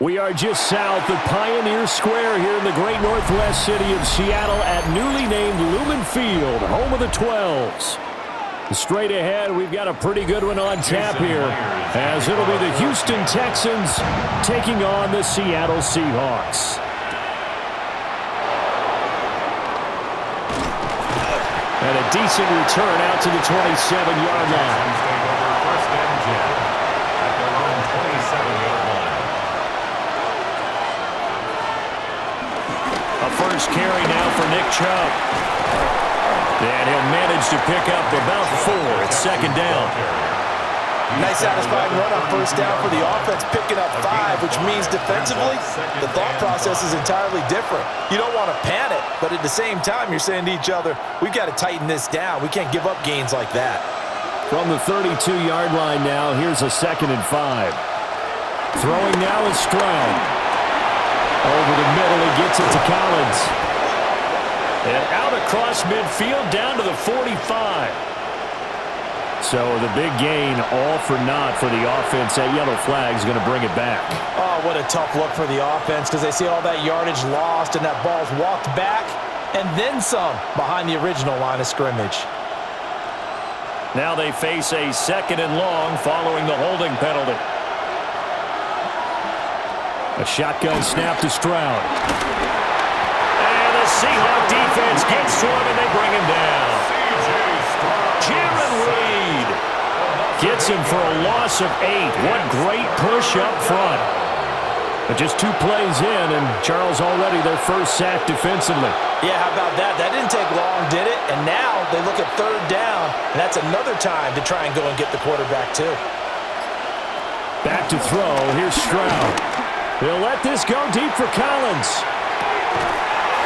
We are just south of Pioneer Square here in the great northwest city of Seattle at newly named Lumen Field, home of the 12s. Straight ahead, we've got a pretty good one on tap here, as it'll be the Houston Texans taking on the Seattle Seahawks. And a decent return out to the 27-yard line. A first carry now for Nick Chubb. And he'll manage to pick up about 4 at second down. Nice satisfying run on first down for the offense, picking up 5, which means defensively, the thought process is entirely different. You don't want to panic, but at the same time, you're saying to each other, we've got to tighten this down. We can't give up gains like that. From the 32-yard line now, here's a 2nd and 5. Throwing now is Stroud. Over the middle, he gets it to Collins. And out across midfield, down to the 45. So the big gain, all for naught for the offense. That yellow flag is going to bring it back. Oh, what a tough look for the offense, because they see all that yardage lost and that ball's walked back and then some behind the original line of scrimmage. Now they face a 2nd and long following the holding penalty. A shotgun snap to Stroud. And the Seahawks defense gets to him and they bring him down. Jaron Reed gets him for a loss of 8. What great push up front. But just 2 plays in, and Charles already their first sack defensively. Yeah, how about that? That didn't take long, did it? And now they look at 3rd down, and that's another time to try and go and get the quarterback too. Back to throw. Here's Stroud. He'll let this go deep for Collins.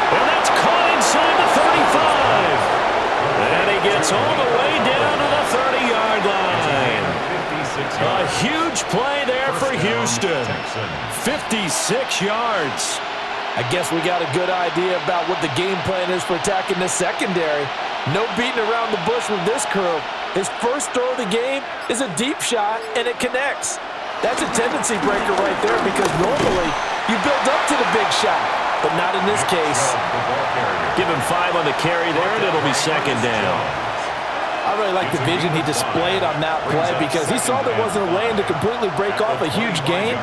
And that's caught inside the 35. And he gets all the way down to the 30-yard line. A huge play there for Houston. 56 yards. I guess we got a good idea about what the game plan is for attacking the secondary. No beating around the bush with this crew. His first throw of the game is a deep shot, and it connects. That's a tendency breaker right there, because normally you build up to the big shot, but not in this case. Give him 5 on the carry there, and it'll be 2nd down. I really like the vision he displayed on that play, because he saw there wasn't a lane to completely break off a huge gain.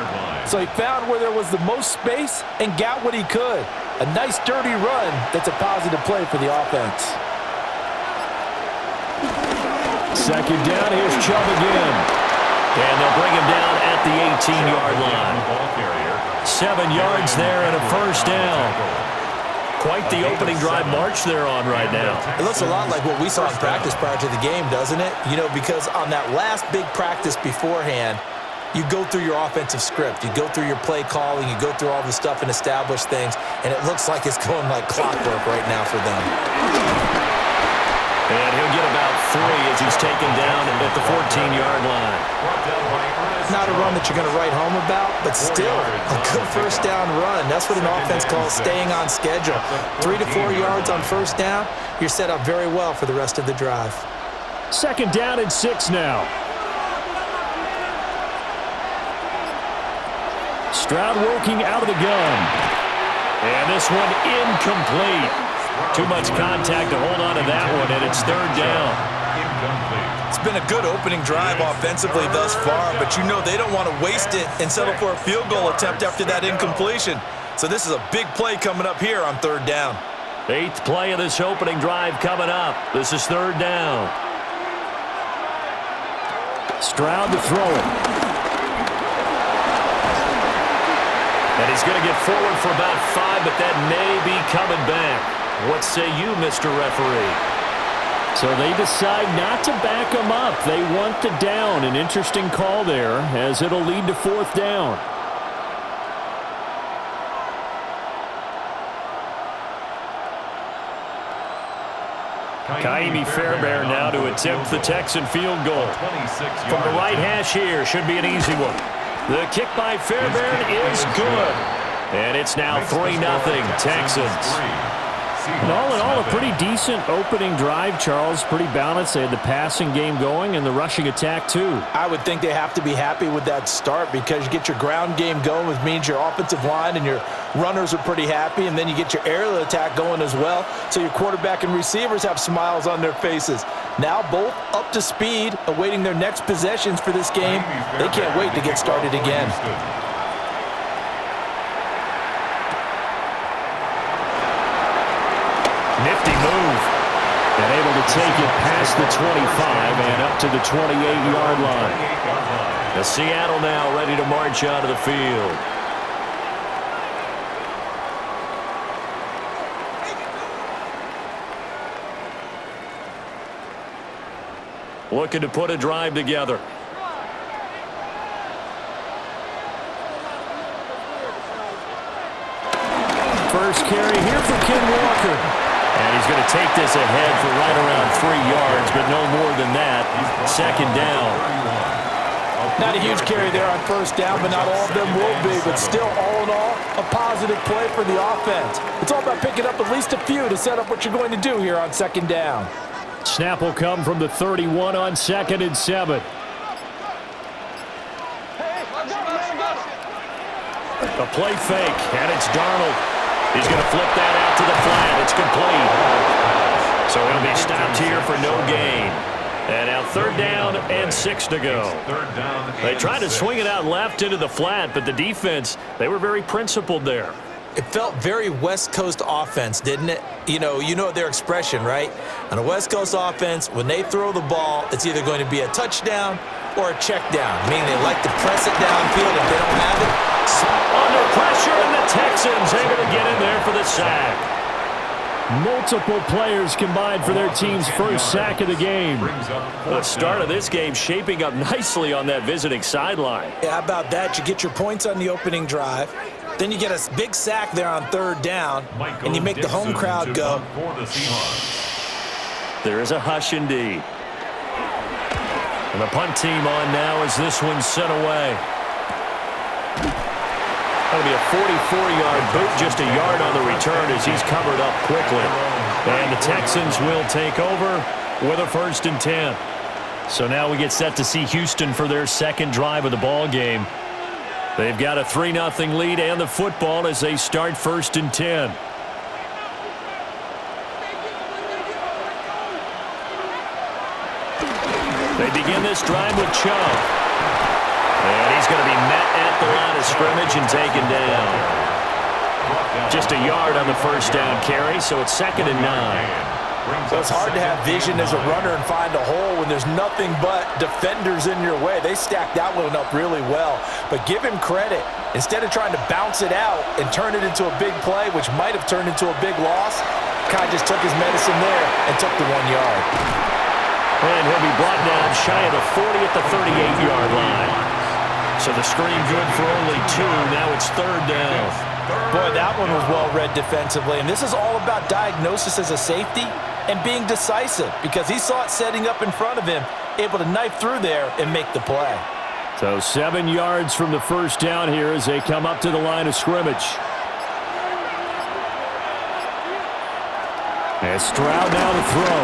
So he found where there was the most space and got what he could. A nice, dirty run that's a positive play for the offense. 2nd down, here's Chubb again. And they'll bring him down at the 18-yard line. 7 yards there and a first down. Quite the opening drive march they're on right now. It looks a lot like what we saw in practice prior to the game, doesn't it? You know, because on that last big practice beforehand, you go through your offensive script. You go through your play calling. You go through all the stuff and establish things. And it looks like it's going like clockwork right now for them. And he'll get about 3 as he's taken down at the 14-yard line. Not a run that you're going to write home about, but still a good first down run. That's what an offense calls staying on schedule. 3 to 4 yards on first down, you're set up very well for the rest of the drive. 2nd down and 6 now. Stroud working out of the gun. And this one incomplete. Too much contact to hold on to that one, and it's 3rd down. It's been a good opening drive offensively thus far, but you know they don't want to waste it and settle for a field goal attempt after that incompletion. So this is a big play coming up here on 3rd down. 8th play of this opening drive coming up. This is 3rd down. Stroud to throw it. And he's going to get forward for about 5, but that may be coming back. What say you, Mr. Referee? So they decide not to back him up. They want the down. An interesting call there, as it'll lead to 4th down. Kaimi Fairbairn now to attempt the Texan field goal. From the right hash here, should be an easy one. The kick by Fairbairn is good. And it's now 3-0 Texans. And all in all, a pretty decent opening drive, Charles. Pretty balanced. They had the passing game going and the rushing attack, too. I would think they have to be happy with that start because you get your ground game going, which means your offensive line and your runners are pretty happy, and then you get your aerial attack going as well, so your quarterback and receivers have smiles on their faces. Now both up to speed, awaiting their next possessions for this game. They can't wait to get started again. Nifty move. And able to take it past the 25 and up to the 28-yard line. The Seattle now ready to march out of the field. Looking to put a drive together. First carry here for Ken Walker. And he's going to take this ahead for right around 3 yards, but no more than that. Second down. Not a huge carry there on first down, but not all of them will be. But still, all in all, a positive play for the offense. It's all about picking up at least a few to set up what you're going to do here on second down. Snap will come from the 31 on 2nd and 7. A play fake, and it's Darnold. He's going to flip that out to the flat. It's complete. So he'll be stopped here for no gain. And now 3rd down and 6 to go. They tried to swing it out left into the flat, but the defense, they were very principled there. It felt very West Coast offense, didn't it? You know their expression, right? On a West Coast offense, when they throw the ball, it's either going to be a touchdown or a check down, meaning they like to press it downfield. If they don't have it, under pressure, and the Texans able to get in there for the sack. Multiple players combined for their team's first sack of the game. The start of this game shaping up nicely on that visiting sideline. Yeah, how about that? You get your points on the opening drive. Then you get a big sack there on 3rd down, and you make the home crowd go. There is a hush indeed. And the punt team on now as this one's sent away. That'll be a 44-yard boot, just a yard on the return as he's covered up quickly. And the Texans will take over with a 1st and 10. So now we get set to see Houston for their second drive of the ball game. They've got a 3-0 lead and the football as they start 1st and 10. They begin this drive with Chubb. And he's going to be met at the line of scrimmage and taken down. Just a yard on the 1st down carry, so it's 2nd and 9. So it's hard to have vision as a runner and find a hole when there's nothing but defenders in your way. They stacked that one up really well. But give him credit. Instead of trying to bounce it out and turn it into a big play, which might have turned into a big loss, Kai just took his medicine there and took the 1 yard. And he'll be brought down shy of the 40 at the 38-yard line. So the screen good for only 2. Now it's 3rd down. Boy, that one was well read defensively. And this is all about diagnosis as a safety and being decisive because he saw it setting up in front of him, able to knife through there and make the play. So 7 yards from the 1st down here as they come up to the line of scrimmage. And Stroud now to throw.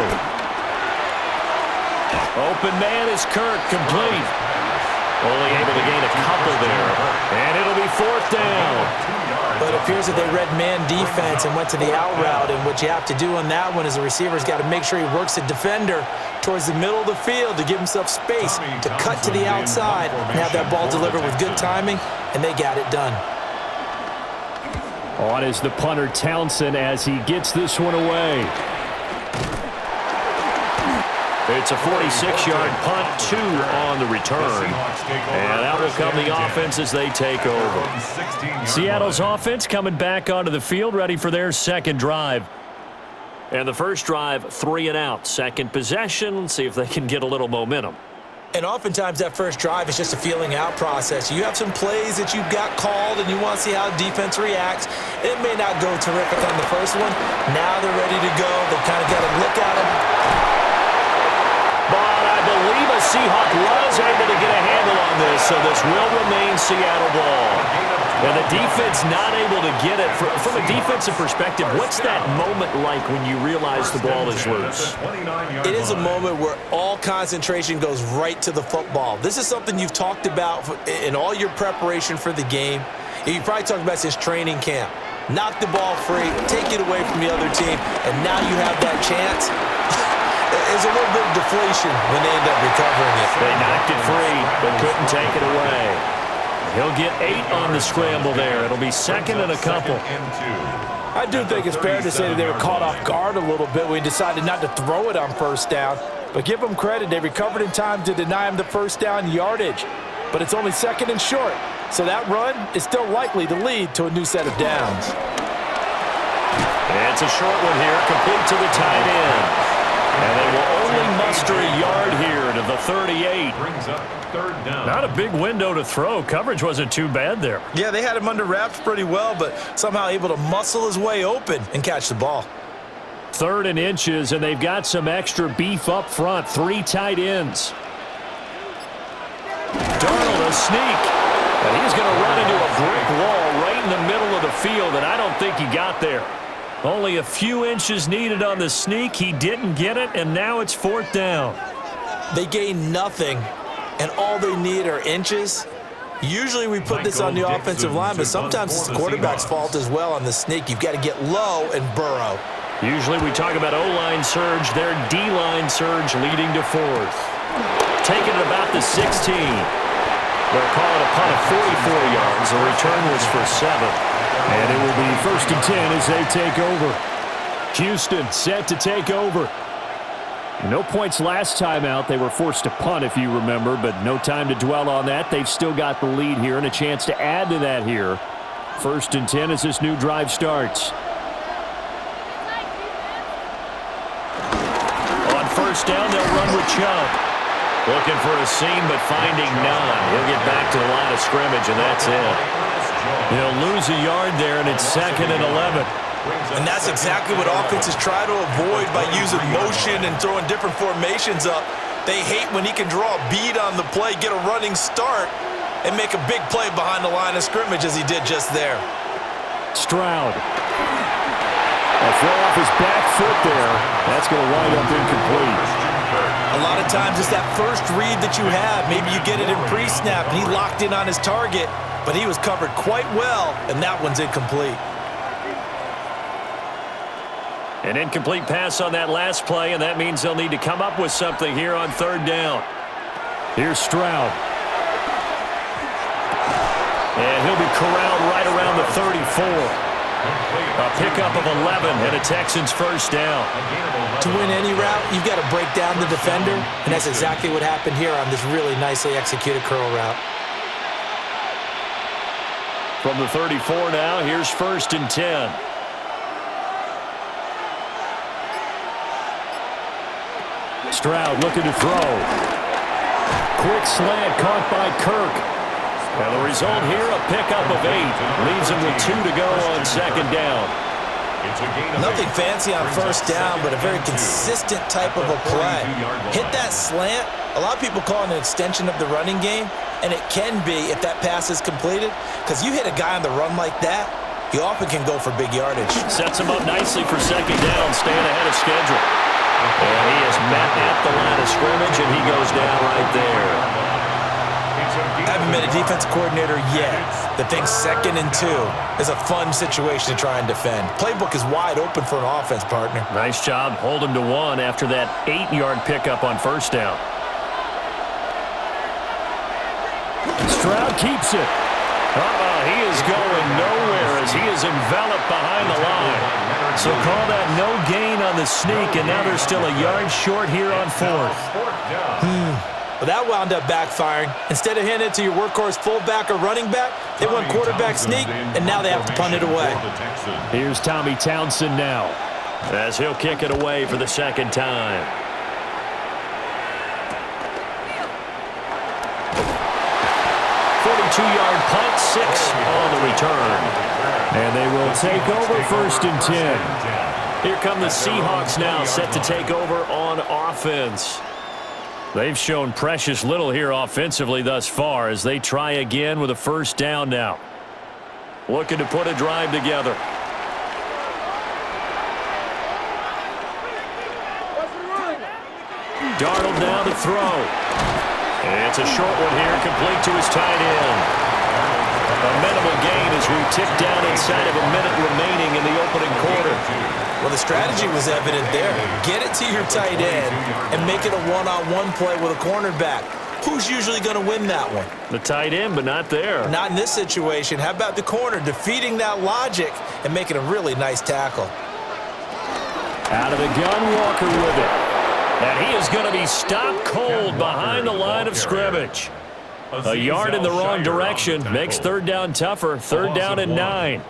Open man is Kirk, complete. Only able to gain a couple there. And it'll be 4th down. But it appears that they read man defense and went to the out route. And what you have to do on that one is the receiver's got to make sure he works the defender towards the middle of the field to give himself space to cut to the outside and have that ball delivered with good timing. And they got it done. On is the punter Townsend as he gets this one away. It's a 46-yard punt, 2 on the return. And out will come the offense as they take over. Seattle's offense coming back onto the field, ready for their second drive. And the first drive, 3 and out. Second possession, see if they can get a little momentum. And oftentimes that first drive is just a feeling out process. You have some plays that you've got called and you want to see how defense reacts. It may not go terrific on the first one. Now they're ready to go. They've kind of got to look at them. But I believe a Seahawk was able to get a handle on this, so this will remain Seattle ball. And the defense not able to get it. From a defensive perspective, what's that moment like when you realize the ball is loose? It is a moment where all concentration goes right to the football. This is something you've talked about in all your preparation for the game. You probably talked about since training camp. Knock the ball free, take it away from the other team, and now you have that chance. There's a little bit of deflation when they end up recovering it. They knocked it free, but couldn't take it away. He'll get 8 on the scramble there. It'll be second and a couple. I do think it's fair to say that they were caught off guard a little bit when he decided not to throw it on first down. But give them credit. They recovered in time to deny him the first down yardage. But it's only second and short. So that run is still likely to lead to a new set of downs. It's a short one here, complete to the tight end. And they will only muster a yard here to the 38. Brings up third down. Not a big window to throw. Coverage wasn't too bad there. Yeah, they had him under wraps pretty well, but somehow able to muscle his way open and catch the ball. 3rd and inches, and they've got some extra beef up front. 3 tight ends. Darnold a sneak. And he's going to run into a brick wall right in the middle of the field, and I don't think he got there. Only a few inches needed on the sneak. He didn't get it, and now it's 4th down. They gain nothing, and all they need are inches. Usually we put this on the offensive line, but sometimes it's the quarterback's fault as well on the sneak. You've got to get low and burrow. Usually we talk about O-line surge. Their D-line surge leading to 4th. Taking it about the 16. They'll call it a punt of 44 yards. The return was for 7. And it will be 1st and 10 as they take over. Houston set to take over. No points last time out. They were forced to punt, if you remember, but no time to dwell on that. They've still got the lead here and a chance to add to that here. 1st and 10 as this new drive starts. On 1st down, they'll run with Chubb. Looking for a seam, but finding none. He'll get back to the line of scrimmage, and that's it. He'll lose a yard there, and it's 2nd and 11. And that's exactly what offenses try to avoid by using motion and throwing different formations up. They hate when he can draw a bead on the play, get a running start, and make a big play behind the line of scrimmage as he did just there. Stroud. A throw off his back foot there. That's going to wind up incomplete. A lot of times it's that first read that you have. Maybe you get it in pre-snap, and he locked in on his target, but he was covered quite well, and that one's incomplete. An incomplete pass on that last play, and that means they'll need to come up with something here on 3rd down. Here's Stroud. And he'll be corralled right around the 34. A pickup of 11 and a Texans 1st down. To win any route, you've got to break down the defender, and that's exactly what happened here on this really nicely executed curl route. From the 34 now, here's 1st and 10. Stroud looking to throw. Quick slant caught by Kirk. And the result here, a pickup of 8. Leaves him with 2 to go on 2nd down. Nothing fancy on 1st down, but a very consistent type of a play. Hit that slant. A lot of people call it an extension of the running game, and it can be if that pass is completed, because you hit a guy on the run like that, you often can go for big yardage. Sets him up nicely for 2nd down, staying ahead of schedule. And he is met at the line of scrimmage, and he goes down right there. I haven't been a defensive coordinator yet that thinks 2nd and 2 is a fun situation to try and defend. Playbook is wide open for an offense, partner. Nice job holding to 1 after that 8-yard pickup on 1st down. Stroud keeps it. He is going nowhere as he is enveloped behind the line. So call that no gain on the sneak, and now they're still a yard short here on 4th. Well, that wound up backfiring. Instead of handing it to your workhorse fullback or running back, they went quarterback sneak, and now they have to punt it away. Here's Tommy Townsend now, as he'll kick it away for the 2nd time. Two-yard punt, 6 on the return. And they will take over 1st and 10. Here come the Seahawks now, set to take over on offense. They've shown precious little here offensively thus far as they try again with a 1st down now. looking to put a drive together. Darnold now to throw. It's a short one here, complete to his tight end. A minimal gain as we tick down inside of a minute remaining in the opening quarter. Well, the strategy was evident there. Get it to your tight end and make it a one-on-one play with a cornerback. Who's usually going to win that one? The tight end, but not there. Not in this situation. How about the corner defeating that logic and making a really nice tackle? Out of the gun, Walker with it. And he is going to be stopped cold behind the line of scrimmage. A yard in the wrong direction makes third down tougher. Third down and 9.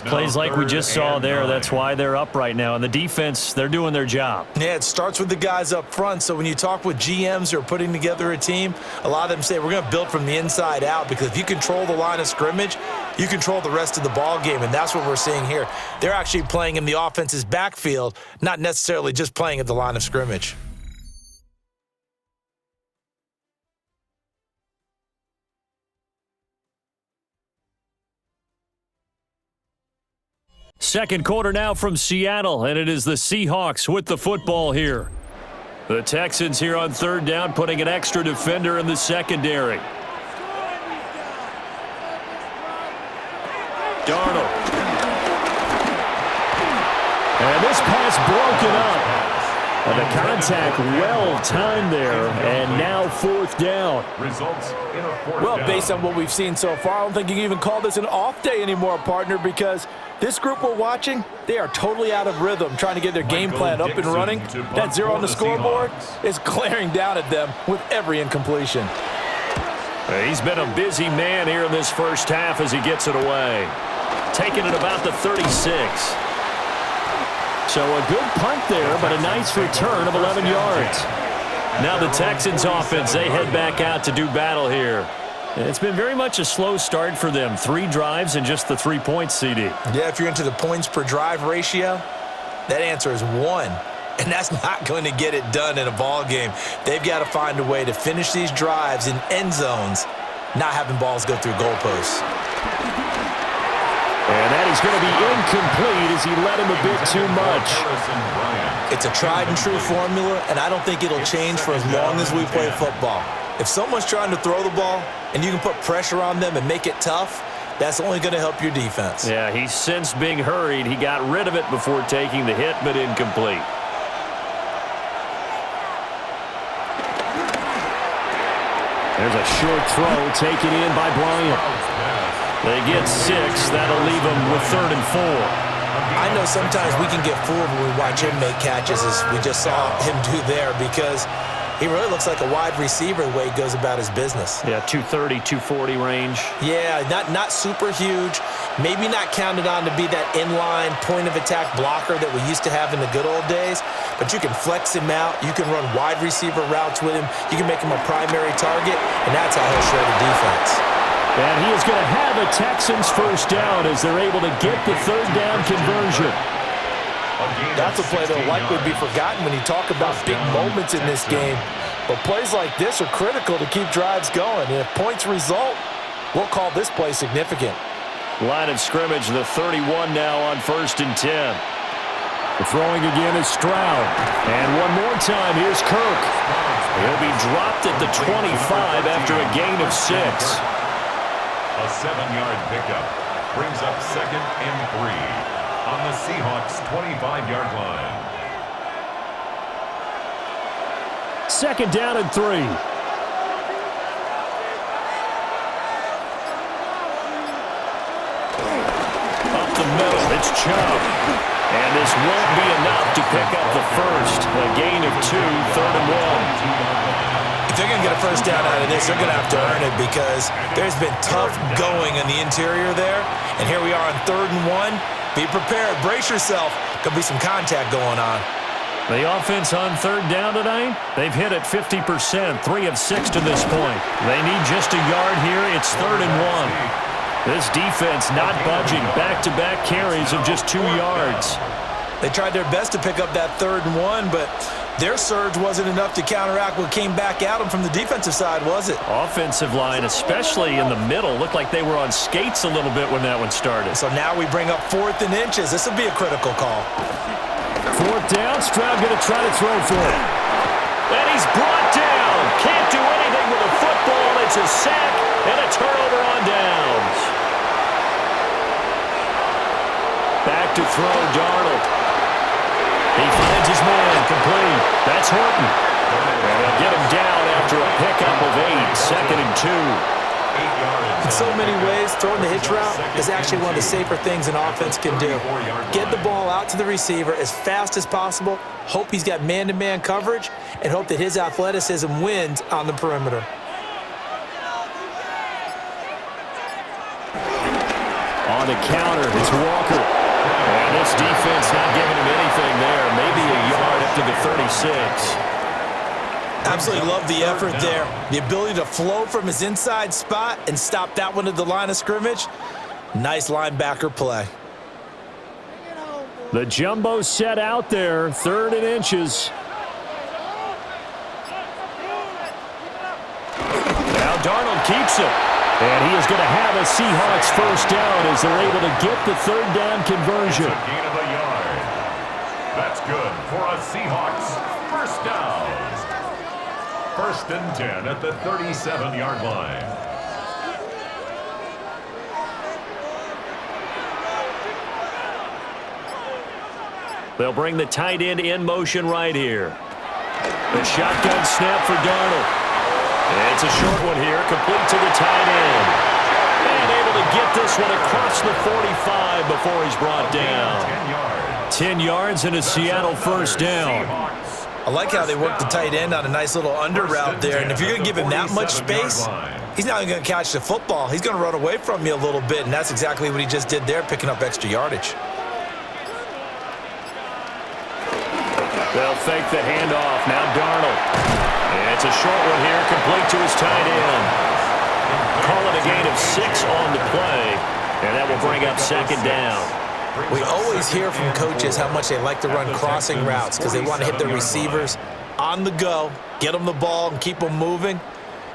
Plays like we just saw there. That's why they're up right now. And the defense, they're doing their job. Yeah, it starts with the guys up front. So when you talk with GMs who are putting together a team, a lot of them say we're going to build from the inside out, because if you control the line of scrimmage, you control the rest of the ball game, and that's what we're seeing here. They're actually playing in the offense's backfield, not necessarily just playing at the line of scrimmage. Second quarter now from Seattle, and it is the Seahawks with the football here. The Texans here on third down, putting an extra defender in the secondary. Darnold. And this pass broken up. And the contact well-timed there, and now fourth down. Well, based on what we've seen so far, I don't think you can even call this an off day anymore, partner, because this group we're watching, they are totally out of rhythm, trying to get their game plan up and running. That 0 on the scoreboard is glaring down at them with every incompletion. He's been a busy man here in this first half as he gets it away. Taking it about the 36. So a good punt there, but a nice return of 11 yards. Now the Texans offense, they head back out to do battle here. It's been very much a slow start for them. 3 drives and just the 3 points, CD. Yeah, if you're into the points per drive ratio, that answer is 1. And that's not going to get it done in a ball game. They've got to find a way to finish these drives in end zones, not having balls go through goalposts. And that is going to be incomplete as he led him a bit too much. It's a tried-and-true formula, and I don't think it'll change for as long as we play football. If someone's trying to throw the ball and you can put pressure on them and make it tough, that's only going to help your defense. Yeah, he sensed being hurried. He got rid of it before taking the hit, but incomplete. There's a short throw taken in by Bryant. They get 6. That'll leave them with 3rd and 4. I know sometimes we can get fooled when we watch him make catches, as we just saw him do there, because he really looks like a wide receiver the way he goes about his business. Yeah, 230, 240 range. Yeah, not super huge. Maybe not counted on to be that inline point-of-attack blocker that we used to have in the good old days, but you can flex him out. You can run wide receiver routes with him. You can make him a primary target, and that's how he'll shred a defense. And he is going to have a Texans first down as they're able to get the third down conversion. That's a play that will likely be forgotten when you talk about big moments in this game. But plays like this are critical to keep drives going. And if points result, we'll call this play significant. Line of scrimmage, the 31 now on 1st and 10. The throwing again is Stroud. And one more time, here's Kirk. He'll be dropped at the 25 after a gain of 6. A 7-yard pickup brings up 2nd and 3 on the Seahawks' 25-yard line. 2nd down and 3. Up the middle, it's Chubb. And this won't be enough to pick up the first. A gain of 2, 3rd and 1. If they're going to get a first down out of this, they're going to have to earn it, because there's been tough going in the interior there. And here we are on 3rd and 1. Be prepared. Brace yourself. Could be some contact going on. The offense on 3rd down tonight, they've hit it 50%, 3 of 6 to this point. They need just a yard here. It's 3rd and 1. This defense not budging. Back-to-back carries of just 2 yards. They tried their best to pick up that 3rd and 1, but Their surge wasn't enough to counteract what came back at them from the defensive side, was it? Offensive line, especially in the middle, looked like they were on skates a little bit when that one started. So now we bring up 4th and inches. This will be a critical call. 4th down. Stroud going to try to throw for it. And he's brought down. Can't do anything with a football. It's a sack and a turnover on downs. Back to throw, Darnold. He finds his man, complete. That's Horton. And they'll get him down after a pickup of 8, 2nd and 2. In so many ways, throwing the hitch route is actually one of the safer things an offense can do. Get the ball out to the receiver as fast as possible, hope he's got man-to-man coverage, and hope that his athleticism wins on the perimeter. On the counter, it's Walker. And this defense not giving him anything there. Maybe a yard up to the 36. Absolutely love the effort there. The ability to flow from his inside spot and stop that one at the line of scrimmage. Nice linebacker play. The jumbo set out there, 3rd and inches. Now Darnold keeps it. And he is going to have a Seahawks 1st down as they're able to get the 3rd down conversion. It's a gain of a yard. That's good for a Seahawks 1st down. 1st and 10 at the 37-yard line. They'll bring the tight end in motion right here. The shotgun snap for Darnold. It's a short one here, complete to the tight end. And able to get this one across the 45 before he's brought down. 10 yards and a Seattle 1st down. I like how they work the tight end on a nice little under route there. And if you're going to give him that much space, he's not even going to catch the football. He's going to run away from you a little bit, and that's exactly what he just did there, picking up extra yardage. They'll fake the handoff. Now Darnold. It's a short one here, complete to his tight end. Call it a gain of 6 on the play, and that will bring up 2nd down. We always hear from coaches how much they like to run crossing routes because they want to hit their receivers on the go, get them the ball, and keep them moving.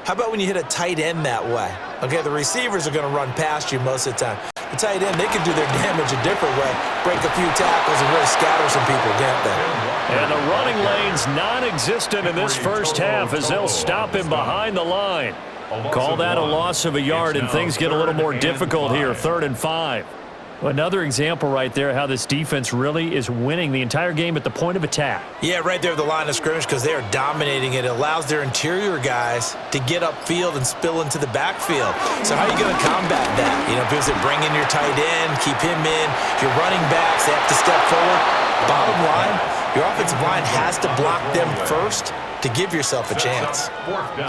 How about when you hit a tight end that way? Okay, the receivers are going to run past you most of the time. The tight end, they can do their damage a different way, break a few tackles and really scatter some people, can't they? And the running lane's non-existent in this 1st half as they'll stop him behind the line. Call that a loss of a yard, and things get a little more difficult here, 3rd and 5. Another example right there how this defense really is winning the entire game at the point of attack. Yeah, right there at the line of scrimmage because they are dominating it. It allows their interior guys to get upfield and spill into the backfield. So how are you going to combat that? You know, because they bring in your tight end, keep him in. Your running backs, they have to step forward. Bottom line, your offensive line has to block them first to give yourself a chance.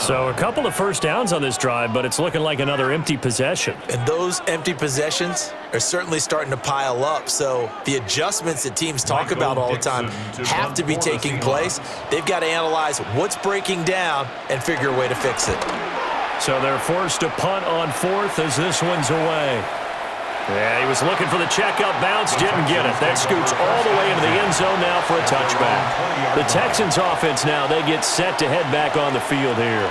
So a couple of 1st downs on this drive, but it's looking like another empty possession. And those empty possessions are certainly starting to pile up. So the adjustments that teams talk about all the time have to be taking place. They've got to analyze what's breaking down and figure a way to fix it. So they're forced to punt on 4th as this one's away. Yeah, he was looking for the checkup bounce, didn't get it. That scoots all the way into the end zone now for a touchback. The Texans offense now, they get set to head back on the field here.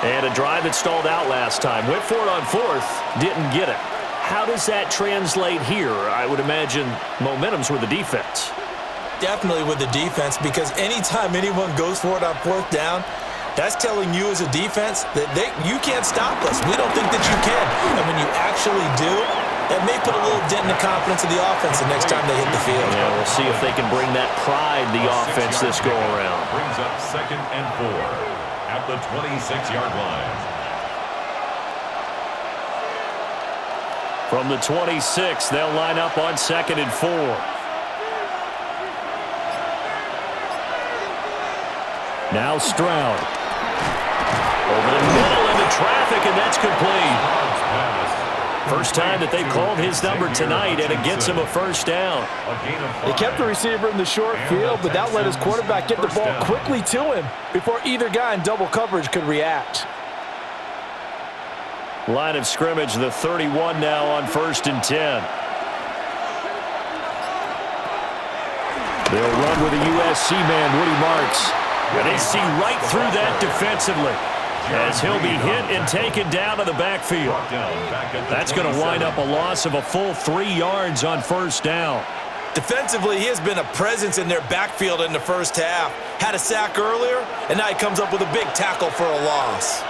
And a drive that stalled out last time. Went for it on 4th, didn't get it. How does that translate here? I would imagine momentum's with the defense. Definitely with the defense, because anytime anyone goes for it on 4th down, that's telling you as a defense that you can't stop us. We don't think that you can. And when you actually do, that may put a little dent in the confidence of the offense the next time they hit the field. Yeah, we'll see if they can bring that pride, the offense, this go-around. Brings up 2nd and 4 at the 26-yard line. From the 26, they'll line up on 2nd and 4. Now Stroud. Over the middle into traffic, and that's complete. First time that they've called his number tonight, and it gets him a 1st down. They kept the receiver in the short field, but that let his quarterback get the ball quickly to him before either guy in double coverage could react. Line of scrimmage, the 31 now on 1st and 10. They'll run with a USC man, Woody Marks. And they see right through that defensively, as he'll be hit and taken down to the backfield. That's going to wind up a loss of a full 3 yards on first down. Defensively, he has been a presence in their backfield in the first half. Had a sack earlier, and now he comes up with a big tackle for a loss.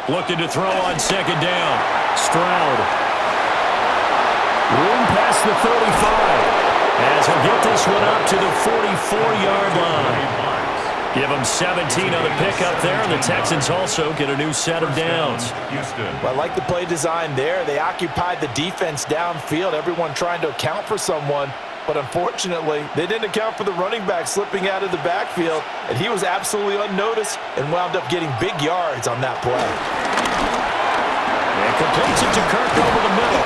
Looking to throw on second down. Stroud. Room past the 35. As he'll get this one up to the 44-yard line. Give them 17 on the pickup there, and the Texans also get a new set of downs. Well, I like the play design there. They occupied the defense downfield, everyone trying to account for someone. But unfortunately, they didn't account for the running back slipping out of the backfield, and he was absolutely unnoticed and wound up getting big yards on that play. And completes it to Kirk over the middle.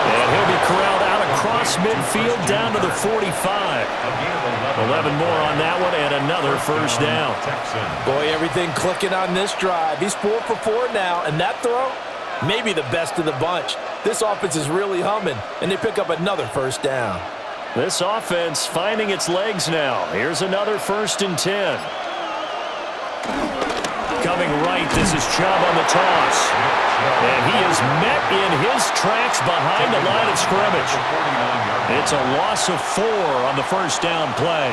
And he'll be corralled out across midfield down to the 45. 11 more on that one and another first down. Boy, everything clicking on this drive. He's 4 for 4 now, and that throw, maybe the best of the bunch. This offense is really humming, and they pick up another first down. This offense finding its legs now. Here's another 1st and 10. Coming right, this is Chubb on the toss. And he is met in his tracks behind the line of scrimmage. It's a loss of 4 on the first down play.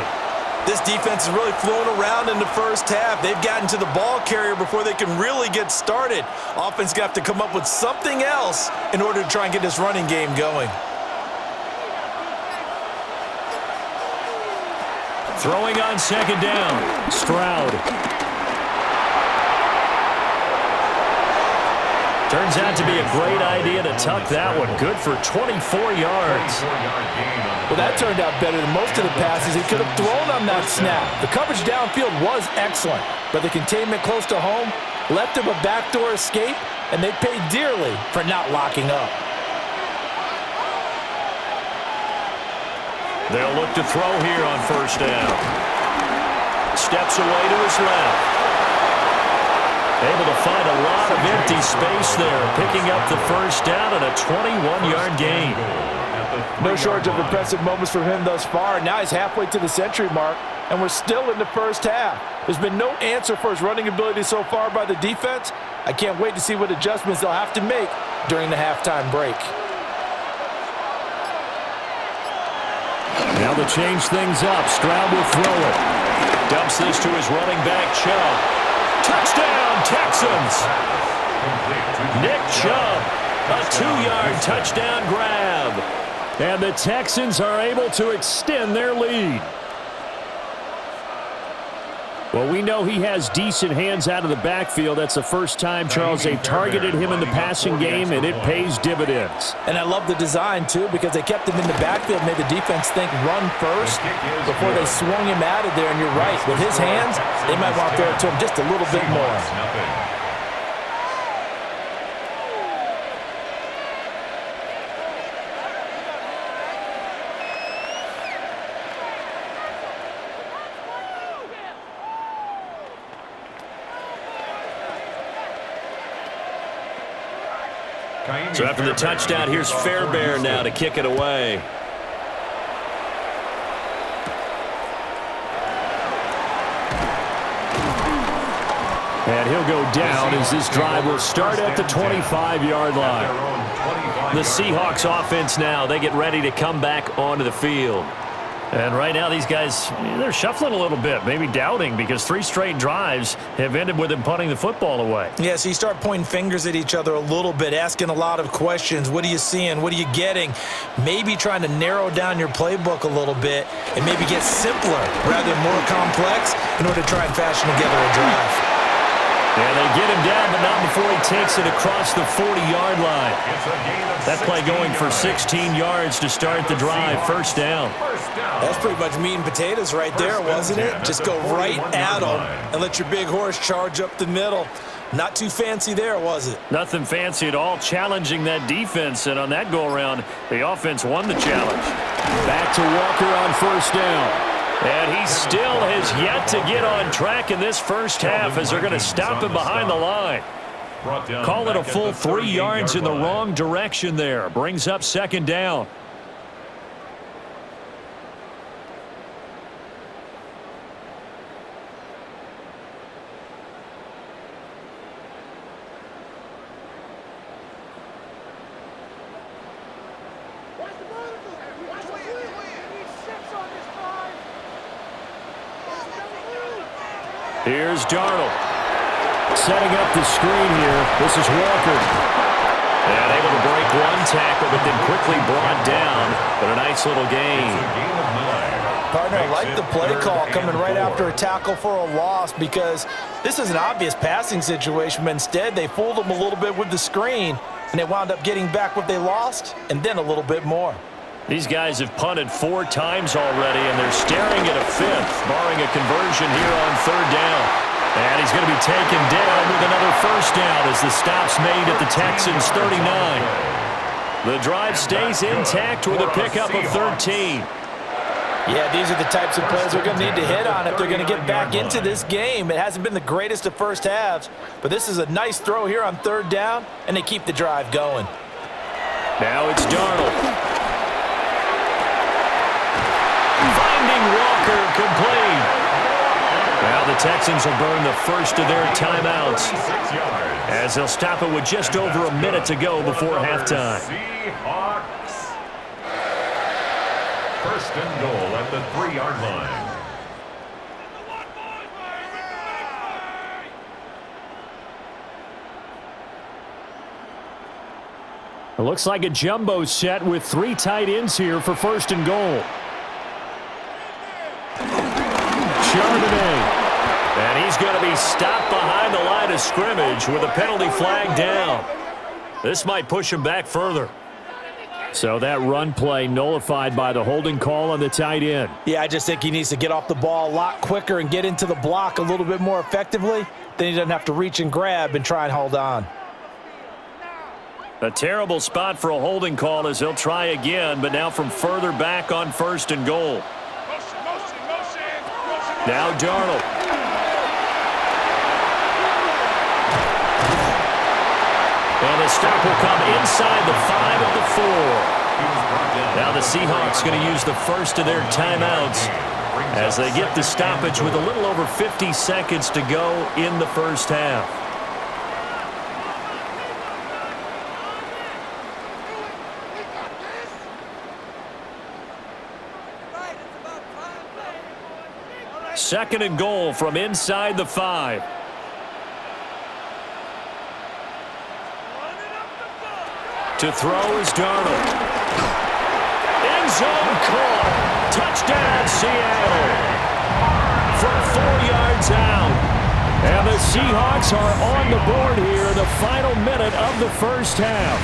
This defense is really flown around in the first half. They've gotten to the ball carrier before they can really get started. Offense got to come up with something else in order to try and get this running game going. Throwing on second down, Stroud. Turns out to be a great idea to tuck that one. Good for 24 yards. Well, that turned out better than most of the passes he could have thrown on that snap. The coverage downfield was excellent, but the containment close to home left him a backdoor escape, and they paid dearly for not locking up. They'll look to throw here on first down. Steps away to his left. Able to find a lot of empty space there, picking up the first down and a 21-yard gain. No shortage of impressive moments for him thus far. Now he's halfway to the century mark, and we're still in the first half. There's been no answer for his running ability so far by the defense. I can't wait to see what adjustments they'll have to make during the halftime break. Now to change things up, Stroud will throw it. Dumps this to his running back, Chubb. Touchdown, Texans! Nick Chubb, a 2-yard touchdown grab. And the Texans are able to extend their lead. Well, we know he has decent hands out of the backfield. That's the first time, Charles, they've targeted him in the passing game, and it pays dividends. And I love the design, too, because they kept him in the backfield, made the defense think run first before they swung him out of there. And you're right, with his hands, they might want to throw it to him just a little bit more. So after the touchdown, here's Fairbairn now to kick it away. And he'll go down as this drive will start at the 25-yard line. The Seahawks offense now, they get ready to come back onto the field. And right now, these guys, they're shuffling a little bit, maybe doubting, because 3 straight drives have ended with them punting the football away. Yeah, so you start pointing fingers at each other a little bit, asking a lot of questions. What are you seeing? What are you getting? Maybe trying to narrow down your playbook a little bit and maybe get simpler rather than more complex in order to try and fashion together a drive. And they get him down, but not before he takes it across the 40-yard line. That play going for 16 yards to start the drive. First down. That's pretty much meat and potatoes right there, wasn't it? Just go right at them and let your big horse charge up the middle. Not too fancy there, was it? Nothing fancy at all, challenging that defense. And on that go-around, the offense won the challenge. Back to Walker on first down. And he still has yet to get on track in this first half as they're going to stop him behind the line. Call it a full 3 yards in the wrong direction there. Brings up second down. Here's Darnold. Setting up the screen here. This is Walker. And able to break one tackle, but then quickly brought down. But a nice little gain. Partner, I like the play call coming right after a tackle for a loss because this is an obvious passing situation, but instead they fooled them a little bit with the screen, and they wound up getting back what they lost and then a little bit more. These guys have punted 4 times already, and they're staring at a 5th, barring a conversion here on 3rd down. And he's going to be taken down with another first down as the stop's made at the Texans' 39. The drive stays intact with a pickup of 13. Yeah, these are the types of plays they're going to need to hit on if they're going to get back into this game. It hasn't been the greatest of first halves, but this is a nice throw here on 3rd down, and they keep the drive going. Now it's Darnold. Finding Walker complete. Now the Texans will burn the first of their timeouts as they'll stop it with just over a minute to go before halftime. Seahawks. 1st and goal at the 3-yard line. It looks like a jumbo set with 3 tight ends here for 1st and goal. Charbonnet. And he's going to be stopped behind the line of scrimmage with a penalty flag down. This might push him back further. So that run play nullified by the holding call on the tight end. Yeah, I just think he needs to get off the ball a lot quicker and get into the block a little bit more effectively. Then he doesn't have to reach and grab and try and hold on. A terrible spot for a holding call as he'll try again, but now from further back on 1st and goal. Now Darnold. And the stop will come inside the 5 of the 4. Now the Seahawks going to use the first of their timeouts as they get the stoppage with a little over 50 seconds to go in the first half. Second and goal from inside the 5. To throw is Darnold. End zone caught. Touchdown, Seattle. From 4 yards out. And the Seahawks are on the board here in the final minute of the first half.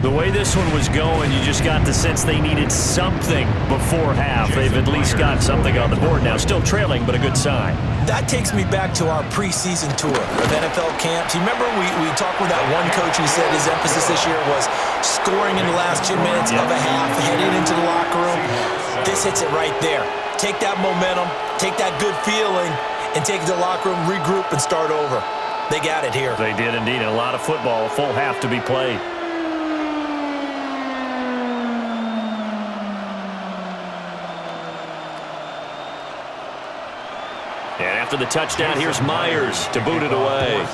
The way this one was going, you just got the sense they needed something before half. They've at least got something on the board now. Still trailing, but a good sign. That takes me back to our preseason tour of NFL camps. You remember we talked with that one coach who said his emphasis this year was scoring in the last 2 minutes of a half, heading into the locker room. This hits it right there. Take that momentum, take that good feeling, and take it to the locker room, regroup, and start over. They got it here. They did indeed. A lot of football, a full half to be played. And after the touchdown, here's Myers to boot it away.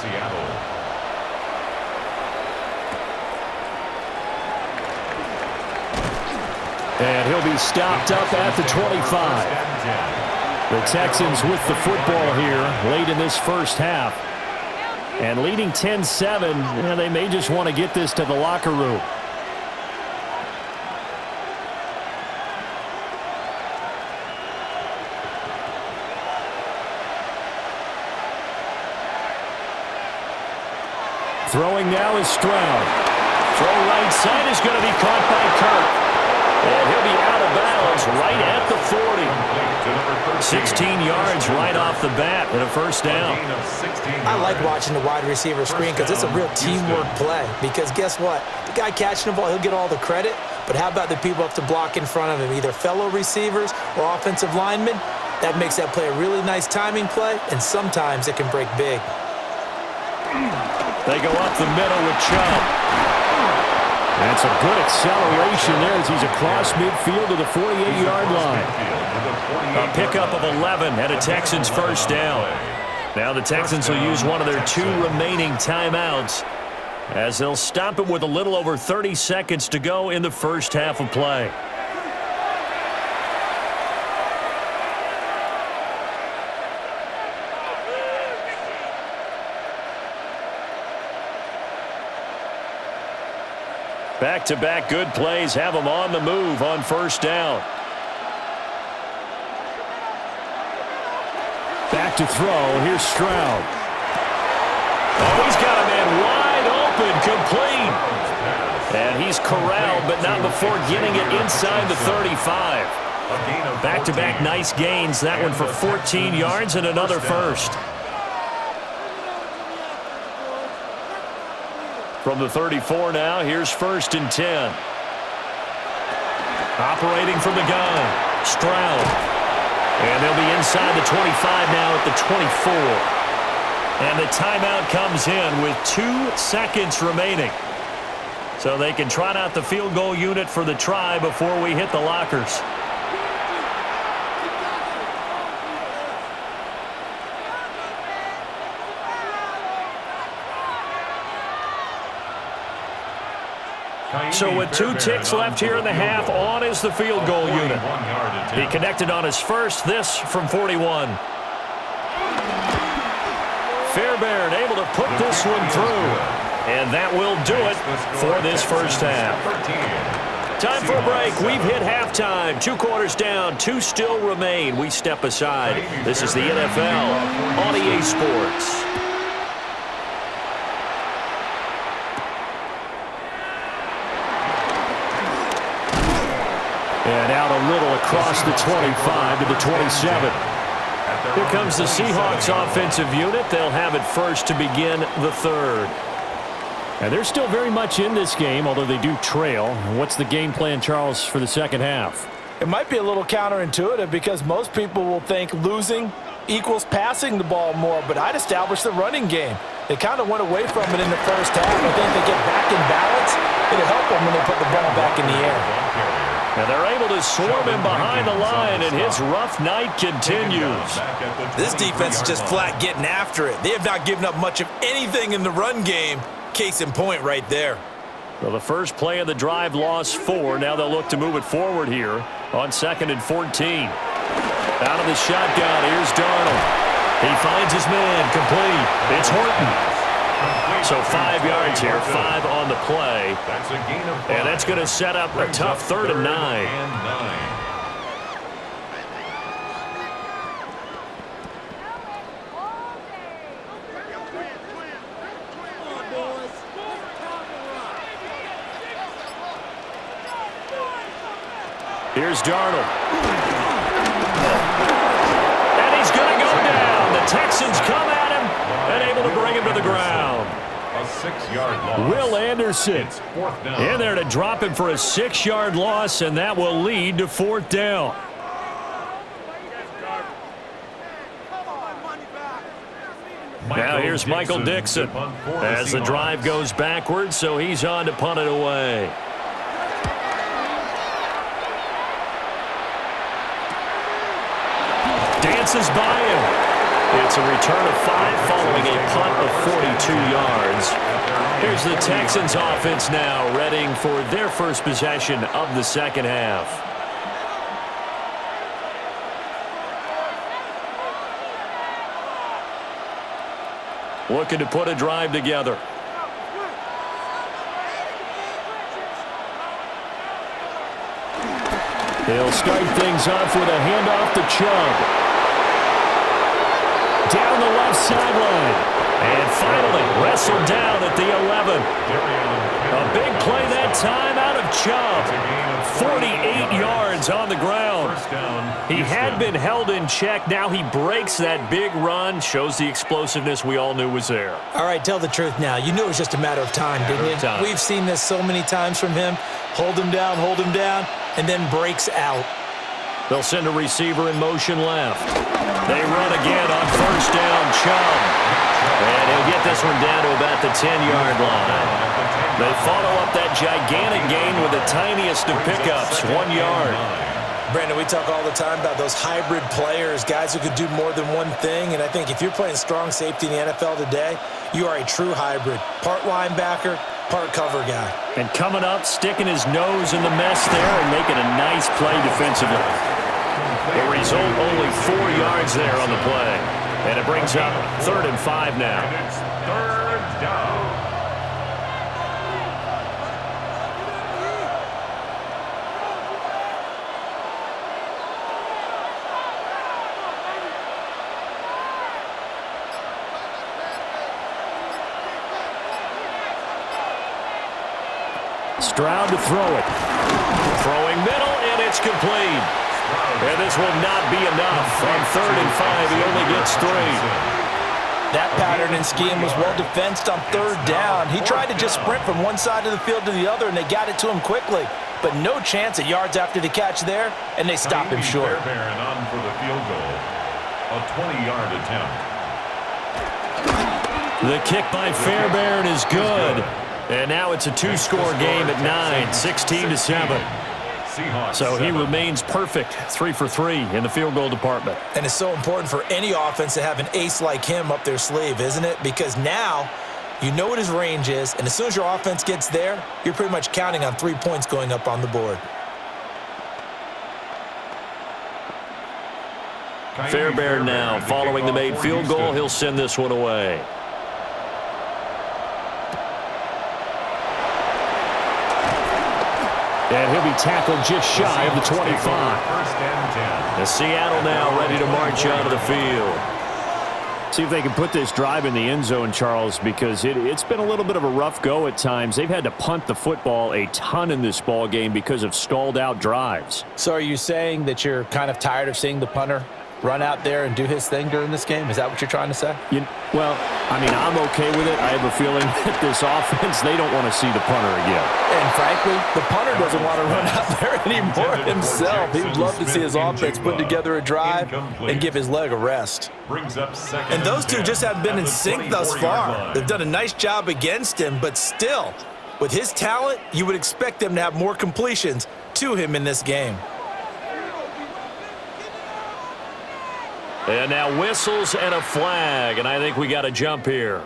And he'll be stopped up at the 25. The Texans with the football here late in this first half. And leading 10-7, they may just want to get this to the locker room. Throwing now is Stroud. Throw right side is going to be caught by Kirk. And he'll be out of bounds right at the 40. 16 yards right off the bat and a first down. I like watching the wide receiver screen because it's a real teamwork play. Because guess what? The guy catching the ball, he'll get all the credit. But how about the people have to block in front of him, either fellow receivers or offensive linemen? That makes that play a really nice timing play, and sometimes it can break big. They go up the middle with Chubb. That's a good acceleration there as he's across midfield to the 48-yard line. A pickup of 11 and a Texans first down. Now the Texans will use one of their 2 remaining timeouts as they'll stop it with a little over 30 seconds to go in the first half of play. Back-to-back good plays have them on the move on first down. Back to throw. Here's Stroud. Oh, he's got a man wide open, complete. And he's corralled, but not before getting it inside the 35. Back-to-back nice gains. That one for 14 yards and another first. From the 34 now, here's 1st and 10. Operating from the gun, Stroud. And they'll be inside the 25 now at the 24. And the timeout comes in with 2 seconds remaining. So they can trot out the field goal unit for the try before we hit the lockers. So with 2 ticks left here in the half, on is the field goal unit. He connected on his first, this from 41. Fairbairn able to put this one through. And that will do it for this first half. Time for a break. We've hit halftime. 2 quarters down, 2 still remain. We step aside. This is the NFL on EA Sports. And out a little across the 25 to the 27. Here comes the Seahawks offensive unit. They'll have it first to begin the third. And they're still very much in this game, although they do trail. What's the game plan, Charles, for the second half? It might be a little counterintuitive because most people will think losing equals passing the ball more, but I'd establish the running game. They kind of went away from it in the first half. I think they get back in balance. It'll help them when they put the ball back in the air. And they're able to swarm him behind the line, and his rough night continues. This defense is just flat getting after it. They have not given up much of anything in the run game. Case in point right there. Well, the first play of the drive lost 4. Now they'll look to move it forward here on 2nd and 14. Out of the shotgun, here's Darnold. He finds his man, complete. It's Horton. So 5 yards here, 5 on the play. And that's going to set up a tough 3rd and 9. Here's Darnold. And he's going to go down. The Texans come at him and able to bring him to the ground. A 6-yard loss. Will Anderson It's 4th down. in there to drop him for a 6-yard loss, and that will lead to 4th down. Now here's Michael Dixon as the drive goes backwards, so he's on to punt it away. Dances by him. It's a return of 5 following a punt of 42 yards. Here's the Texans offense now, readying for their first possession of the second half. Looking to put a drive together. They'll start things off with a handoff to Chubb. Down the left sideline. And finally wrestled down at the 11. A big play that time out of Chubb. 48 yards on the ground. He had been held in check. Now he breaks that big run. Shows the explosiveness we all knew was there. All right, tell the truth now. You knew it was just a matter of time, didn't you? We've seen this so many times from him. Hold him down, and then breaks out. They'll send a receiver in motion left. They run again on first down, Chubb. And he'll get this one down to about the 10-yard line. They follow up that gigantic gain with the tiniest of pickups, 1 yard. Brandon, we talk all the time about those hybrid players, guys who could do more than one thing. And I think if you're playing strong safety in the NFL today, you are a true hybrid. Part linebacker, part cover guy. And coming up, sticking his nose in the mess there and making a nice play defensively. The result, only 4 yards there on the play. And it brings up 3rd and 5 now. And it's 3rd down. Stroud to throw it. Throwing middle, and it's complete. And this will not be enough. On 3rd and 5, he only gets 3. That pattern and scheme was well defensed on 3rd down. He tried to just sprint from one side of the field to the other, and they got it to him quickly. But no chance at yards after the catch there, and they stop him short. Fairbairn on for the field goal. A 20-yard attempt. The kick by Fairbairn is good. And now it's a 2-score game at 9, 16-7. So he remains perfect, 3 for 3 in the field goal department. And it's so important for any offense to have an ace like him up their sleeve, isn't it? Because now you know what his range is, and as soon as your offense gets there, you're pretty much counting on 3 points going up on the board. Fairbairn now, following the made field goal, he'll send this one away. And he'll be tackled just shy of the 25. 1st and 10. And Seattle now ready to march onto the field. See if they can put this drive in the end zone, Charles, because it's been a little bit of a rough go at times. They've had to punt the football a ton in this ball game because of stalled out drives. So are you saying that you're kind of tired of seeing the punter run out there and do his thing during this game? Is that what you're trying to say? Well, I mean, I'm okay with it. I have a feeling that this offense, they don't want to see the punter again. And frankly, the punter doesn't want to run out there anymore himself. He would love to see his offense put together a drive and give his leg a rest. Brings up 2nd And those two just haven't been in sync thus far. They've done a nice job against him, but still, with his talent, you would expect them to have more completions to him in this game. And now whistles and a flag, and I think we got a jump here.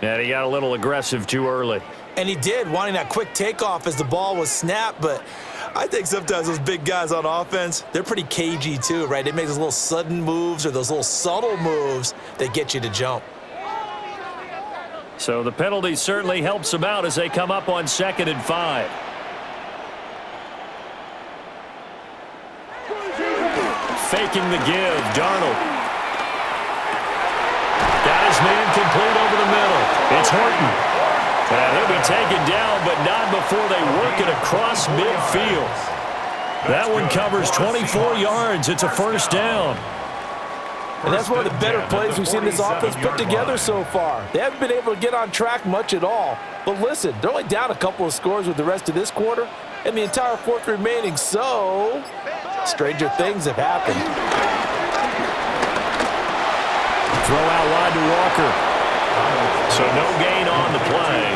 And he got a little aggressive too early. And he did, wanting that quick takeoff as the ball was snapped, but I think sometimes those big guys on offense, they're pretty cagey too, right? They make those little sudden moves or those little subtle moves that get you to jump. So the penalty certainly helps them out as they come up on 2nd and 5. Faking the give, Darnold. Got his man complete over the middle. It's Horton. And he'll be taken down, but not before they work it across midfield. That one covers 24 yards. It's a 1st down. And that's one of the better plays we've seen this offense put together so far. They haven't been able to get on track much at all. But listen, they're only down a couple of scores with the rest of this quarter and the entire 4th remaining, so stranger things have happened. Throw out wide to Walker. So no gain on the play,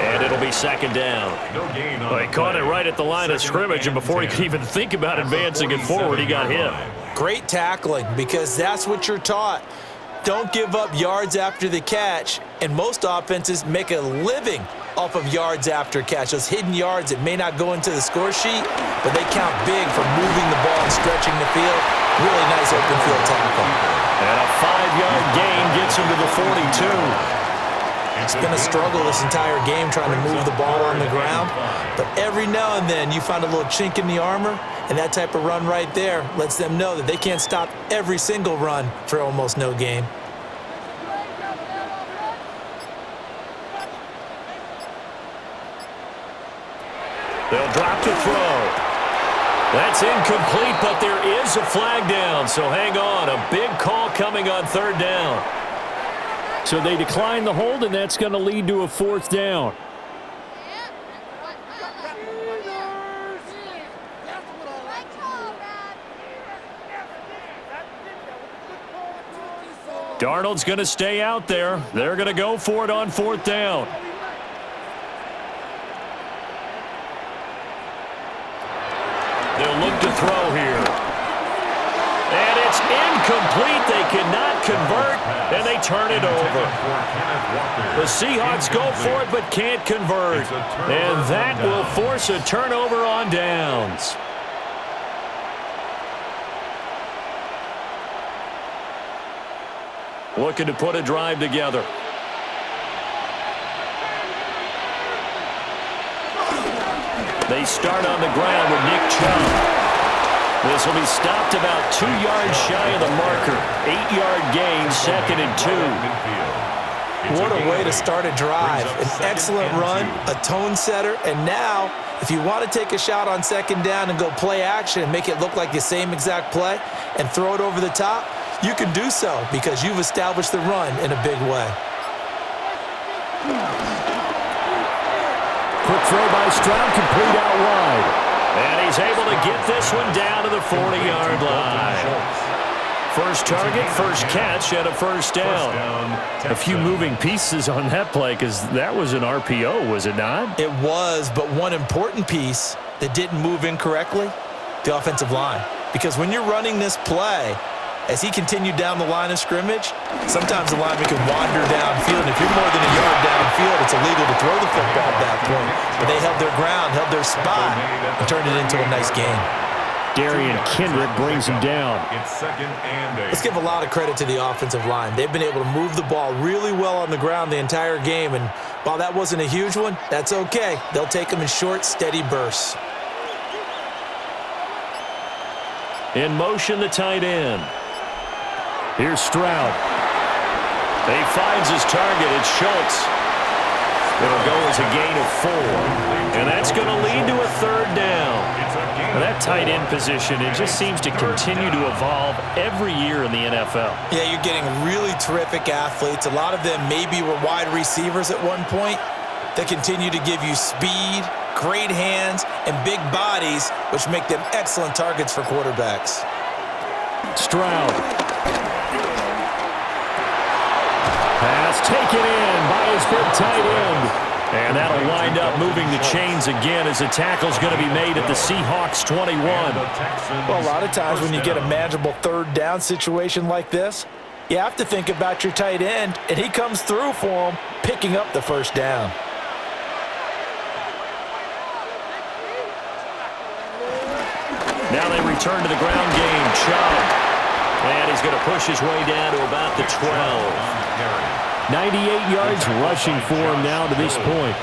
and it'll be 2nd down. Well, he caught it right at the line of scrimmage, and before he could even think about advancing it forward, he got hit. Great tackling, because that's what you're taught. Don't give up yards after the catch, and most offenses make a living off of yards after catch. Those hidden yards that may not go into the score sheet, but they count big for moving the ball and stretching the field. Really nice open field tackle. And a 5-yard gain gets him to the 42. It's been a struggle this entire game trying to move the ball on the ground, but every now and then you find a little chink in the armor, and that type of run right there lets them know that they can't stop every single run for almost no gain. They'll drop to throw. That's incomplete, but there is a flag down, so hang on. A big call coming on 3rd down. So they decline the hold, and that's going to lead to a 4th down. Darnold's going to stay out there. They're going to go for it on 4th down. They'll look back to throw here. And it's incomplete. They cannot convert, and they turn it over. The Seahawks go for it but can't convert. And that will force a turnover on downs. Looking to put a drive together. They start on the ground with Nick Chubb. This will be stopped about 2 yards shy of the marker. 8-yard gain, 2nd and 2. What a way to start a drive. An excellent run, a tone setter, and now, if you want to take a shot on 2nd down and go play action and make it look like the same exact play and throw it over the top, you can do so because you've established the run in a big way. Quick throw by Stroud, complete out wide. And he's able to get this one down to the 40-yard line. First target, first catch, and a first down. A few moving pieces on that play because that was an RPO, was it not? It was, but one important piece that didn't move incorrectly, the offensive line. Because when you're running this play, as he continued down the line of scrimmage, sometimes the lineman can wander downfield, and if you're more than a yard downfield, it's illegal to throw the football at that point. But they held their ground, held their spot, and turned it into a nice gain. Darian Kendrick brings him down. It's 2nd and 8. Let's give a lot of credit to the offensive line. They've been able to move the ball really well on the ground the entire game, and while that wasn't a huge one, that's okay. They'll take them in short, steady bursts. In motion, the tight end. Here's Stroud. He finds his target. It's Schultz. It'll go as a gain of 4. And that's going to lead to a 3rd down. Now that tight end position, it just seems to continue to evolve every year in the NFL. Yeah, you're getting really terrific athletes. A lot of them maybe were wide receivers at one point. They continue to give you speed, great hands, and big bodies, which make them excellent targets for quarterbacks. Stroud. Pass taken in by his big tight end. And that'll wind up moving the chains again as the tackle's going to be made at the Seahawks 21. Well, a lot of times when you get a manageable 3rd down situation like this, you have to think about your tight end, and he comes through for him, picking up the 1st down. Now they return to the ground game. Chubb. And he's going to push his way down to about the 12. 98 yards rushing for him now to this point.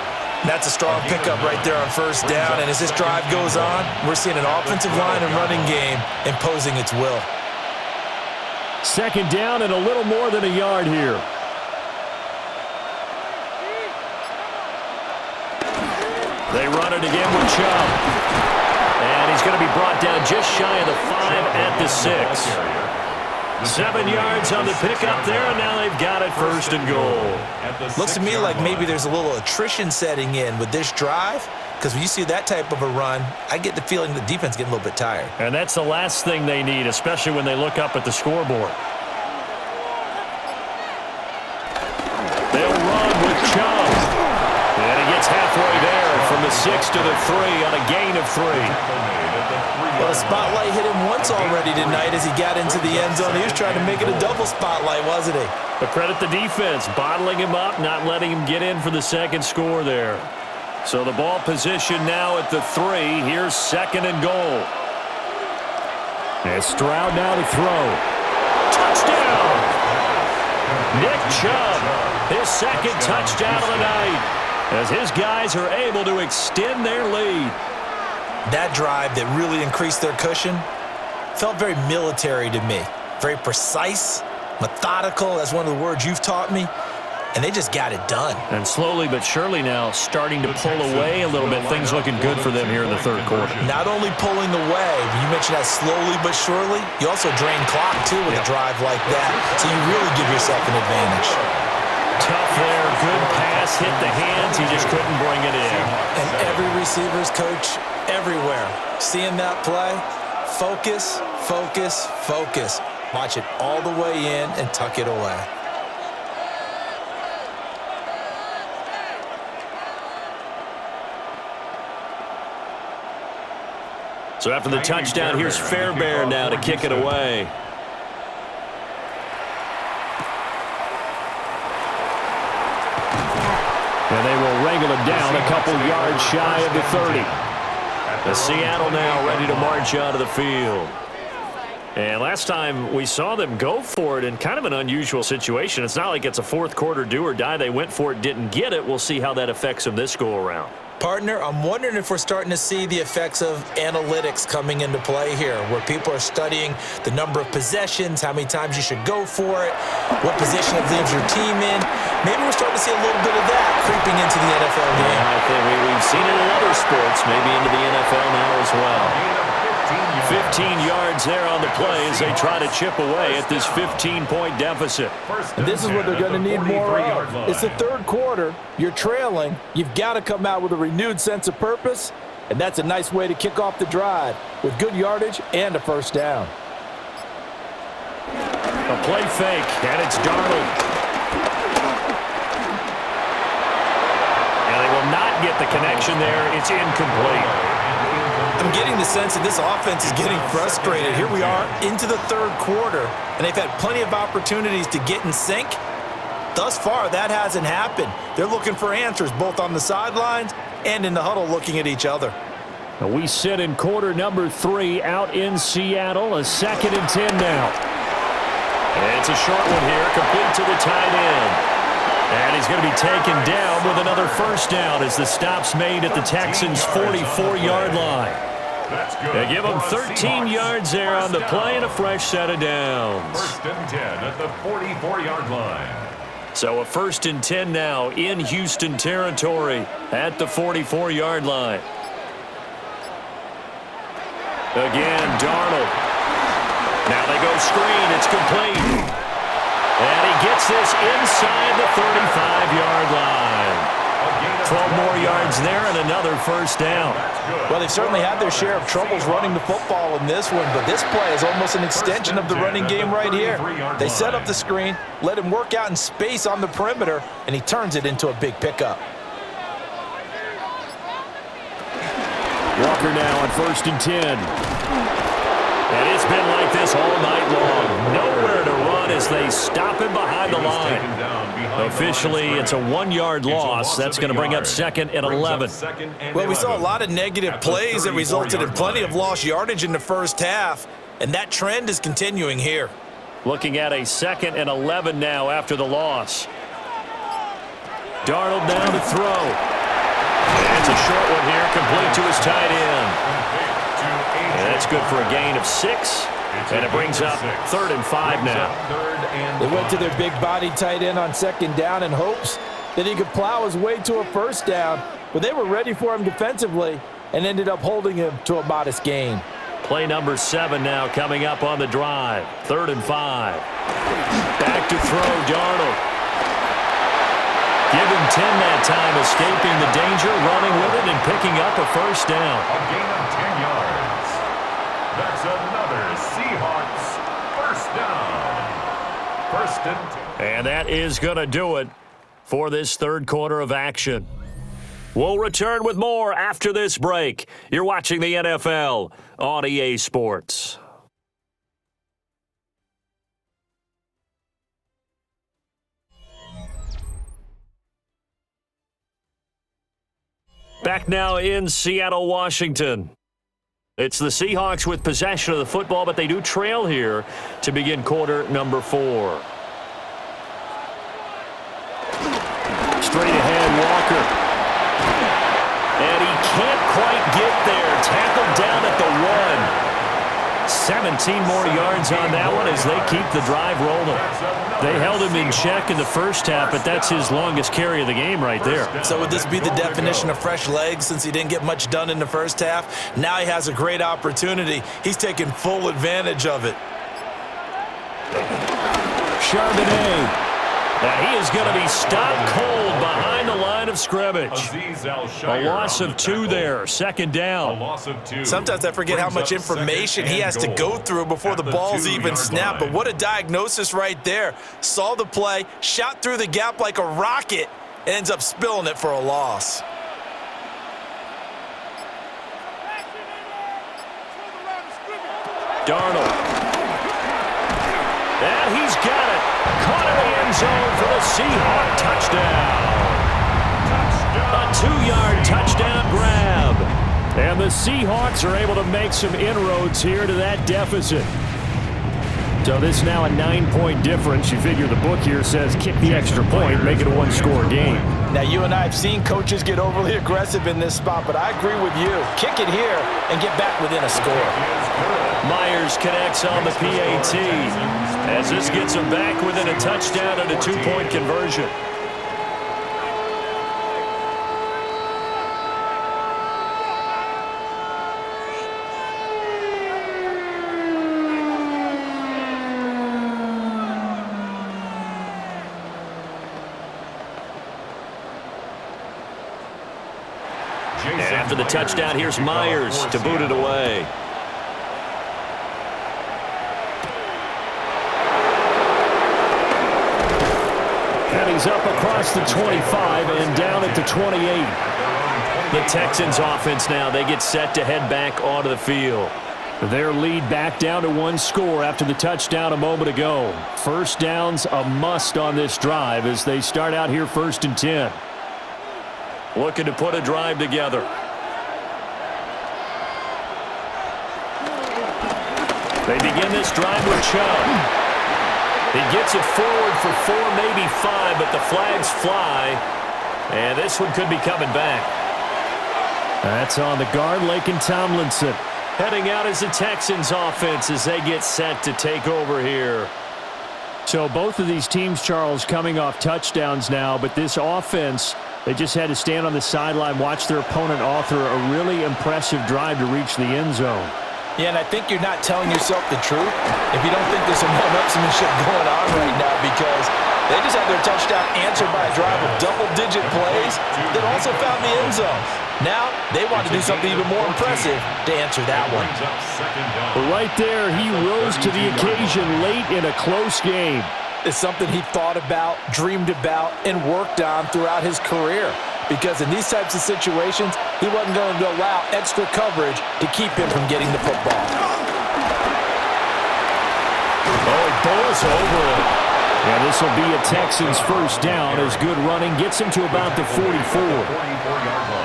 That's a strong pickup right there on 1st down, and as this drive goes on, we're seeing an offensive line and running game imposing its will. 2nd down and a little more than a yard here. They run it again with Chubb. And he's going to be brought down just shy of the 5 at the 6. 7 yards on the pickup there, and now they've got it 1st and goal. Looks to me like maybe there's a little attrition setting in with this drive, because when you see that type of a run, I get the feeling the defense getting a little bit tired. And that's the last thing they need, especially when they look up at the scoreboard. They'll run with Chubb. And he gets halfway there from the 6 to the 3 on a gain of 3. Well, the spotlight hit him once already tonight as he got into the end zone. He was trying to make it a double spotlight, wasn't he? But credit the defense, bottling him up, not letting him get in for the 2nd score there. So the ball position now at the 3. Here's 2nd and goal. And Stroud now to throw. Touchdown! Nick Chubb, his 2nd touchdown of the night, as his guys are able to extend their lead. That drive that really increased their cushion felt very military to me. Very precise, methodical. That's one of the words you've taught me. And they just got it done. And slowly but surely now starting to pull away a little bit. Things looking good for them here in the 3rd quarter. Not only pulling away, but you mentioned that slowly but surely. You also drain clock, too, with a drive like that. So you really give yourself an advantage. Tough there. Good pass. Hit the hands. He just couldn't bring it in. And every receiver's coach everywhere, seeing that play, focus, focus, focus. Watch it all the way in and tuck it away. So after the touchdown, here's Fairbairn now to kick it away. And they will wrangle it down a couple yards shy of the 30. The Seattle now ready to march onto the field. And last time we saw them go for it in kind of an unusual situation. It's not like it's a fourth quarter do or die. They went for it, didn't get it. We'll see how that affects them this go-around. Partner, I'm wondering if we're starting to see the effects of analytics coming into play here, where people are studying the number of possessions, how many times you should go for it, what position it leaves your team in. Maybe we're starting to see a little bit of that creeping into the NFL game. I think we've seen it in other sports, maybe into the NFL now as well. 15 yards there on the play as they try to chip away at this 15-point deficit. And this is what they're going to need more of. It's the third quarter. You're trailing. You've got to come out with a renewed sense of purpose, and that's a nice way to kick off the drive with good yardage and a first down. A play fake, and it's Darnold. And they will not get the connection there. It's incomplete. I'm getting the sense that this offense is getting frustrated. Here we are into the third quarter, and they've had plenty of opportunities to get in sync. Thus far, that hasn't happened. They're looking for answers both on the sidelines and in the huddle looking at each other. We sit in quarter number 3 out in Seattle. A 2nd and 10 now. And it's a short one here, complete to the tight end. And he's going to be taken down with another first down as the stop's made at the Texans' 44-yard line. They give them 13 yards there on the play and a fresh set of downs. 1st and 10 at the 44-yard line. So a 1st and 10 now in Houston territory at the 44-yard line. Again, Darnold. Now they go screen. It's complete. And he gets this inside the 35-yard line. 12 more yards there and another first down. Well, they've certainly had their share of troubles running the football in this one, but this play is almost an extension of the running game right here. They set up the screen, let him work out in space on the perimeter, and he turns it into a big pickup. Walker now on 1st and 10. And it's been like this all night long. Nowhere to run as they stop him behind the line. Officially, it's a 1-yard loss. That's going to bring up 2nd and 11. Well, we saw a lot of negative plays that resulted in plenty of lost yardage in the first half, and that trend is continuing here. Looking at a 2nd and 11 now after the loss. Darnold down to throw. And it's a short one here, complete to his tight end. And that's good for a gain of 6. And it brings up 3rd and 5 now. They went to their big-bodied tight end on 2nd down in hopes that he could plow his way to a first down, but they were ready for him defensively and ended up holding him to a modest gain. Play number 7 now coming up on the drive. 3rd and 5. Back to throw, Darnold. Give him 10 that time, escaping the danger, running with it, and picking up a first down. A gain of 10 yards. That's another Seahawks first down. 1st and 10. And that is going to do it for this third quarter of action. We'll return with more after this break. You're watching the NFL on EA Sports. Back now in Seattle, Washington. It's the Seahawks with possession of the football, but they do trail here to begin quarter number 4. Straight ahead, Walker. And he can't quite get there. Tackled down at the 1. 17 more yards on that one as they keep the drive rolling. They held him in check in the first half, but that's his longest carry of the game right there. So would this be the definition of fresh legs since he didn't get much done in the first half? Now he has a great opportunity. He's taking full advantage of it. Charbonnet. And he is going to be stopped cold behind the line of scrimmage. A loss of 2 there, 2nd down. Sometimes I forget how much information he has to go through before the ball's even snapped, but what a diagnosis right there. Saw the play, shot through the gap like a rocket, and ends up spilling it for a loss. Darnold. And he's got it. Caught in the end zone for the Seahawk touchdown. A 2-yard touchdown grab. And the Seahawks are able to make some inroads here to that deficit. So this is now a 9-point difference. You figure the book here says kick the extra point, make it a one-score game. Now, you and I have seen coaches get overly aggressive in this spot, but I agree with you. Kick it here and get back within a score. Myers connects on the PAT as this gets him back within a touchdown and a 2-point conversion. After the touchdown, here's Myers to boot it away. And he's up across the 25 and down at the 28. The Texans offense now, they get set to head back onto the field. Their lead back down to 1 score after the touchdown a moment ago. First down's a must on this drive as they start out here 1st and 10. Looking to put a drive together. They begin this drive with Chubb. He gets it forward for 4, maybe 5, but the flags fly. And this one could be coming back. That's on the guard, Laken Tomlinson. Heading out as the Texans offense as they get set to take over here. So both of these teams, Charles, coming off touchdowns now, but this offense, they just had to stand on the sideline, watch their opponent author a really impressive drive to reach the end zone. Yeah, and I think you're not telling yourself the truth if you don't think there's some one-upsmanship going on right now, because they just had their touchdown answered by a drive of double-digit plays that also found the end zone. Now, they want to do something even more impressive to answer that one. But right there, he rose to the occasion late in a close game. It's something he thought about, dreamed about, and worked on throughout his career. Because in these types of situations, he wasn't going to allow extra coverage to keep him from getting the football. Oh, he bowls over it. And this will be a Texans first down as good running gets him to about the 44.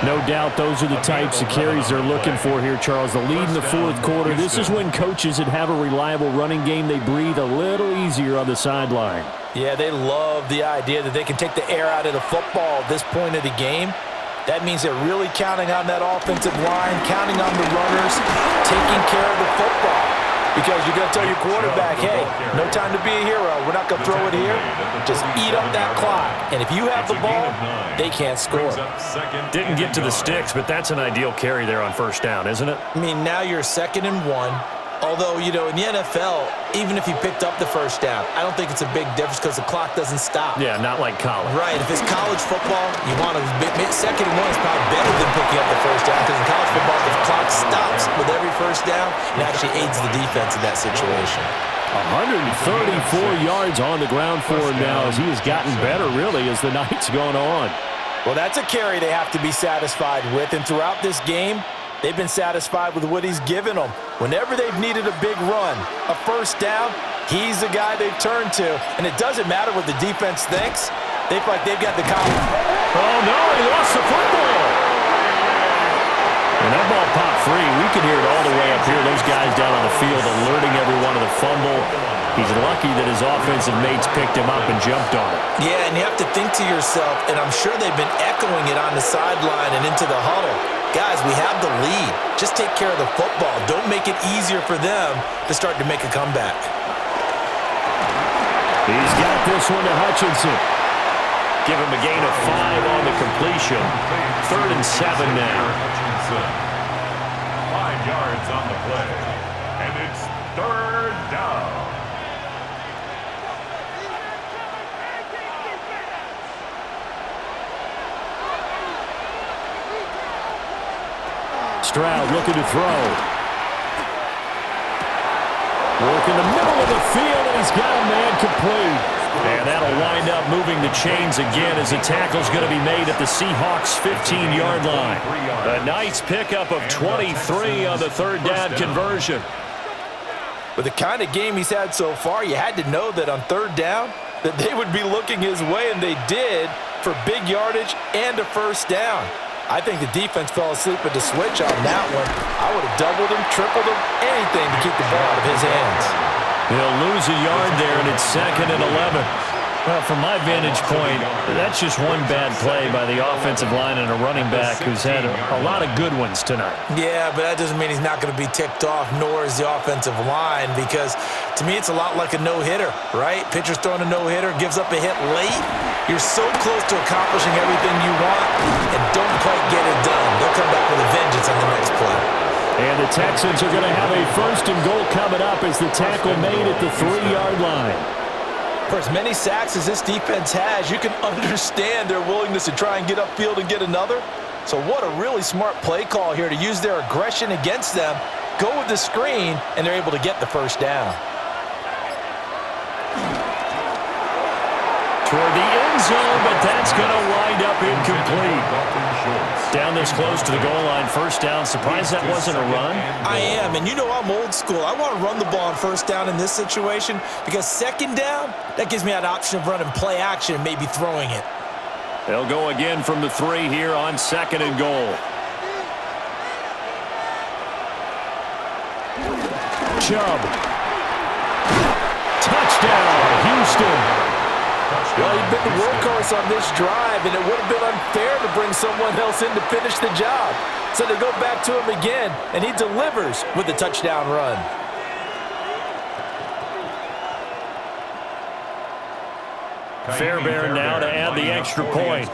No doubt those are the types of carries they're looking for here, Charles. The lead in the 4th quarter. This is when coaches that have a reliable running game, they breathe a little easier on the sideline. Yeah, they love the idea that they can take the air out of the football at this point of the game. That means they're really counting on that offensive line, counting on the runners, taking care of the football. Because you're going to tell your quarterback, hey, no time to be a hero. We're not going to throw it here. Just eat up that clock. And if you have the ball, they can't score. Didn't get to the sticks, but that's an ideal carry there on first down, isn't it? I mean, now you're 2nd and 1. Although, you know, in the NFL, even if you picked up the first down, I don't think it's a big difference because the clock doesn't stop. Yeah, not like college. Right. If it's college football, you want to 2nd and 1 is probably better than picking up the first down, because in college football, the clock stops with every first down, it actually aids the defense in that situation. 134 yards on the ground for him now as he has gotten better, really, as the night's gone on. Well, that's a carry they have to be satisfied with, and throughout this game, they've been satisfied with what he's given them. Whenever they've needed a big run, a first down, he's the guy they've turned to. And it doesn't matter what the defense thinks. They feel like they've got the confidence. Oh, no, he lost the football. And that ball popped free. We can hear it all the way up here. Those guys down on the field alerting everyone of the fumble. He's lucky that his offensive mates picked him up and jumped on it. Yeah, and you have to think to yourself, and I'm sure they've been echoing it on the sideline and into the huddle. Guys, we have the lead. Just take care of the football. Don't make it easier for them to start to make a comeback. He's got this one to Hutchinson. Give him a gain of 5 on the completion. 3rd and 7 now. 5 yards on the play. And it's 3rd down. Stroud looking to throw. Work in the middle of the field, and he's got a man complete. And that'll wind up moving the chains again as the tackle's going to be made at the Seahawks' 15-yard line. A nice pickup of 23 on the 3rd down conversion. With the kind of game he's had so far, you had to know that on third down that they would be looking his way, and they did, for big yardage and a first down. I think the defense fell asleep at the switch on that one. I would have doubled him, tripled him, anything to keep the ball out of his hands. He'll lose a yard there, and it's 2nd and 11. Well, from my vantage point, that's just one bad play by the offensive line and a running back who's had a lot of good ones tonight. Yeah, but that doesn't mean he's not going to be ticked off, nor is the offensive line, because to me it's a lot like a no-hitter, right? Pitcher's throwing a no-hitter, gives up a hit late. You're so close to accomplishing everything you want and don't quite get it done. They'll come back with a vengeance on the next play. And the Texans are going to have a 1st and goal coming up as the tackle made at the 3-yard line. For as many sacks as this defense has, you can understand their willingness to try and get upfield and get another. So what a really smart play call here to use their aggression against them, go with the screen, and they're able to get the first down. Toward the end zone, but that's going to wind up incomplete. Down this close to the goal line, first down. Surprised that wasn't a run? I am, and you know I'm old school. I want to run the ball on first down in this situation because second down, that gives me that option of running play action and maybe throwing it. They'll go again from the 3 here on 2nd and goal. Chubb. Touchdown, Houston. Well, he'd been the workhorse on this drive, and it would have been unfair to bring someone else in to finish the job. So they go back to him again, and he delivers with the touchdown run. Fairbairn now to add the extra point.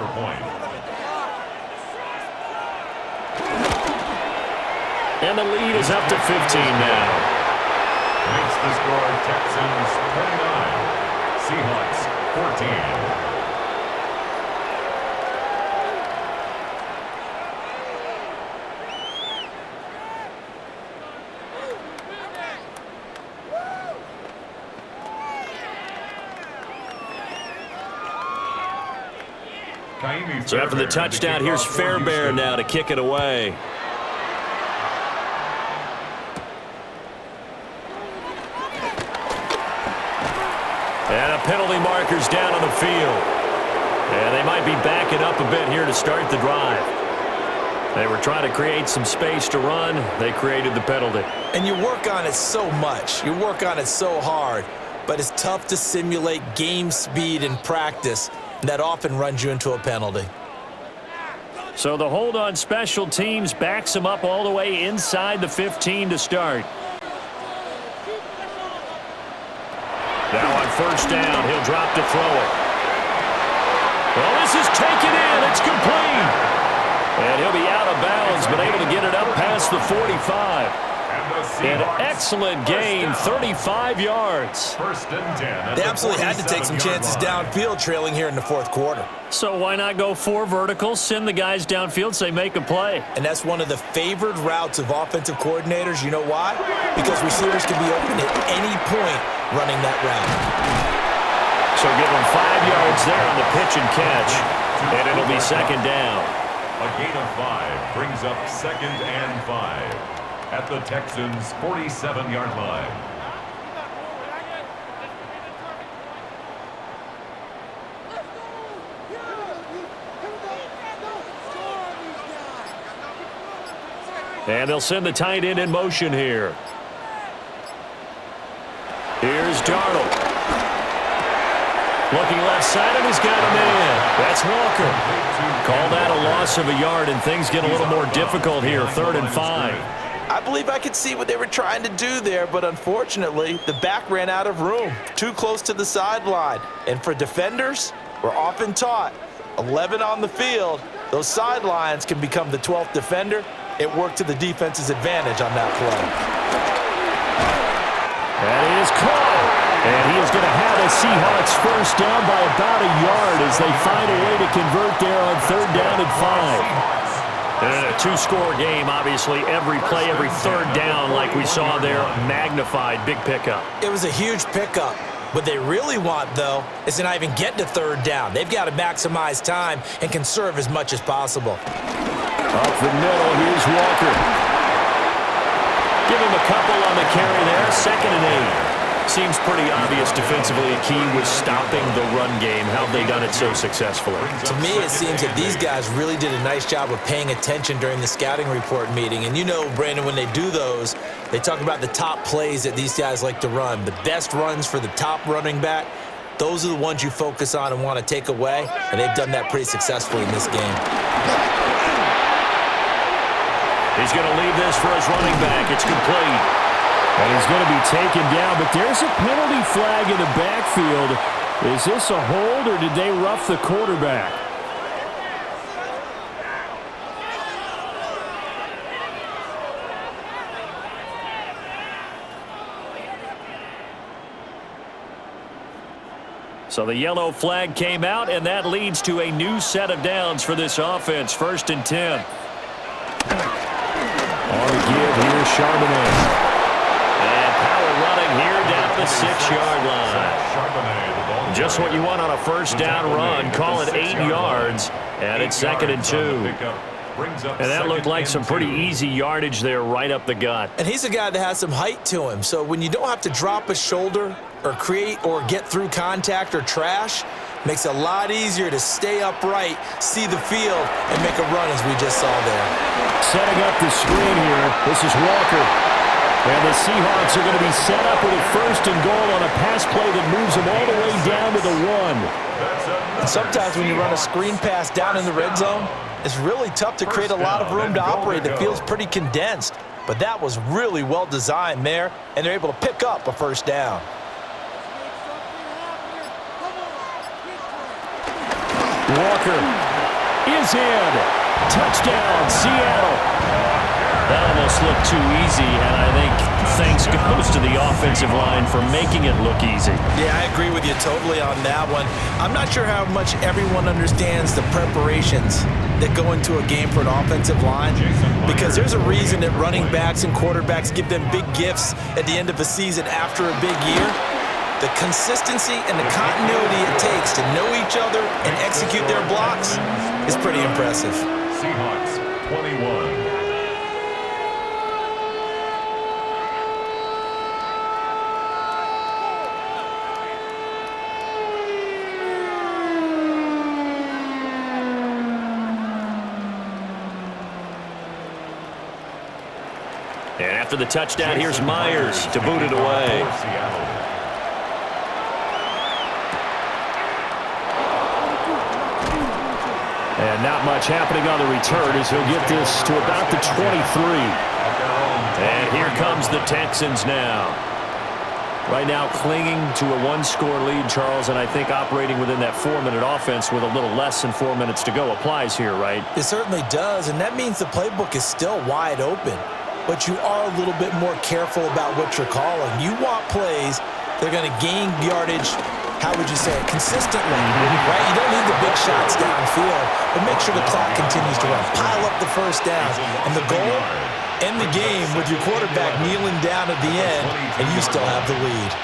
And the lead is up to 15 now. Makes the score Texans 29, Seahawks 14. So after the touchdown, here's Fairbairn now to kick it away. And a penalty marker's down on the field. And they might be backing up a bit here to start the drive. They were trying to create some space to run. They created the penalty. And you work on it so much. You work on it so hard. But it's tough to simulate game speed in practice. And that often runs you into a penalty. So the hold on special teams backs him up all the way inside the 15 to start. Now on first down, he'll drop to throw it. Well, this is taken in. It's complete. And he'll be out of bounds, but able to get it up past the 45. An excellent gain, 35 yards. First and 10. They absolutely had to take some chances downfield trailing here in the fourth quarter. So why not go 4 verticals, send the guys downfield, say make a play? And that's one of the favored routes of offensive coordinators. You know why? Because receivers can be open at any point running that route. So give them 5 yards there on the pitch and catch, and it'll be second down. A gain of 5 brings up 2nd and 5 at the Texans' 47-yard line. And they'll send the tight end in motion here. Here's Darnold. Looking left side, and he's got a man. That's Walker. Call that a loss of a yard, and things get a little more difficult here, 3rd and 5. I believe I could see what they were trying to do there, but unfortunately, the back ran out of room, too close to the sideline. And for defenders, we're often taught, 11 on the field, those sidelines can become the 12th defender. It worked to the defense's advantage on that play. That is caught. And he is going to have a Seahawks first down by about a yard as they find a way to convert there on 3rd down and 5. And in a 2-score game, obviously, every play, every 3rd down, like we saw there, magnified, big pickup. It was a huge pickup. What they really want, though, is to not even get to 3rd down. They've got to maximize time and conserve as much as possible. Up the middle, here's Walker. Give him a couple on the carry there. 2nd and 8. Seems pretty obvious defensively a key was stopping the run game. How have they done it so successfully? To me, it seems that these guys really did a nice job of paying attention during the scouting report meeting. And you know, Brandon, when they do those, they talk about the top plays that these guys like to run. The best runs for the top running back, those are the ones you focus on and want to take away. And they've done that pretty successfully in this game. He's going to leave this for his running back. It's complete. And he's going to be taken down, but there's a penalty flag in the backfield. Is this a hold, or did they rough the quarterback? So the yellow flag came out, and that leads to a new set of downs for this offense. 1st and 10. On the give, here's Charbonnet. Here down the 6-yard line. Just what you want on a 1st down run. Call it 8 yards, and it's 2nd and 2. And that looked like some pretty easy yardage there right up the gut. And he's a guy that has some height to him, so when you don't have to drop a shoulder or create or get through contact or trash, makes it a lot easier to stay upright, see the field, and make a run as we just saw there. Setting up the screen here, this is Walker. And the Seahawks are going to be set up with a 1st and goal on a pass play that moves them all the way down to the 1. And sometimes when you run a screen pass down in the red zone, it's really tough to create a lot of room to operate. It feels pretty condensed. But that was really well designed there, and they're able to pick up a 1st down. Walker is in. Touchdown, Seattle. That almost looked too easy, and I think thanks goes to the offensive line for making it look easy. Yeah, I agree with you totally on that one. I'm not sure how much everyone understands the preparations that go into a game for an offensive line, because there's a reason that running backs and quarterbacks give them big gifts at the end of a season after a big year. The consistency and the continuity it takes to know each other and execute their blocks is pretty impressive. Seahawks 21. And after the touchdown, here's Myers to boot it away. And not much happening on the return as he'll get this to about the 23. And here comes the Texans now. Right now clinging to a 1-score lead, Charles, and I think operating within that 4-minute offense with a little less than 4 minutes to go applies here, right? It certainly does, and that means the playbook is still wide open. But you are a little bit more careful about what you're calling. You want plays that are going to gain yardage, how would you say it, consistently, right? You don't need the big shots downfield, but make sure the clock continues to run. Pile up the 1st down. And the goal, end the game with your quarterback kneeling down at the end, and you still have the lead.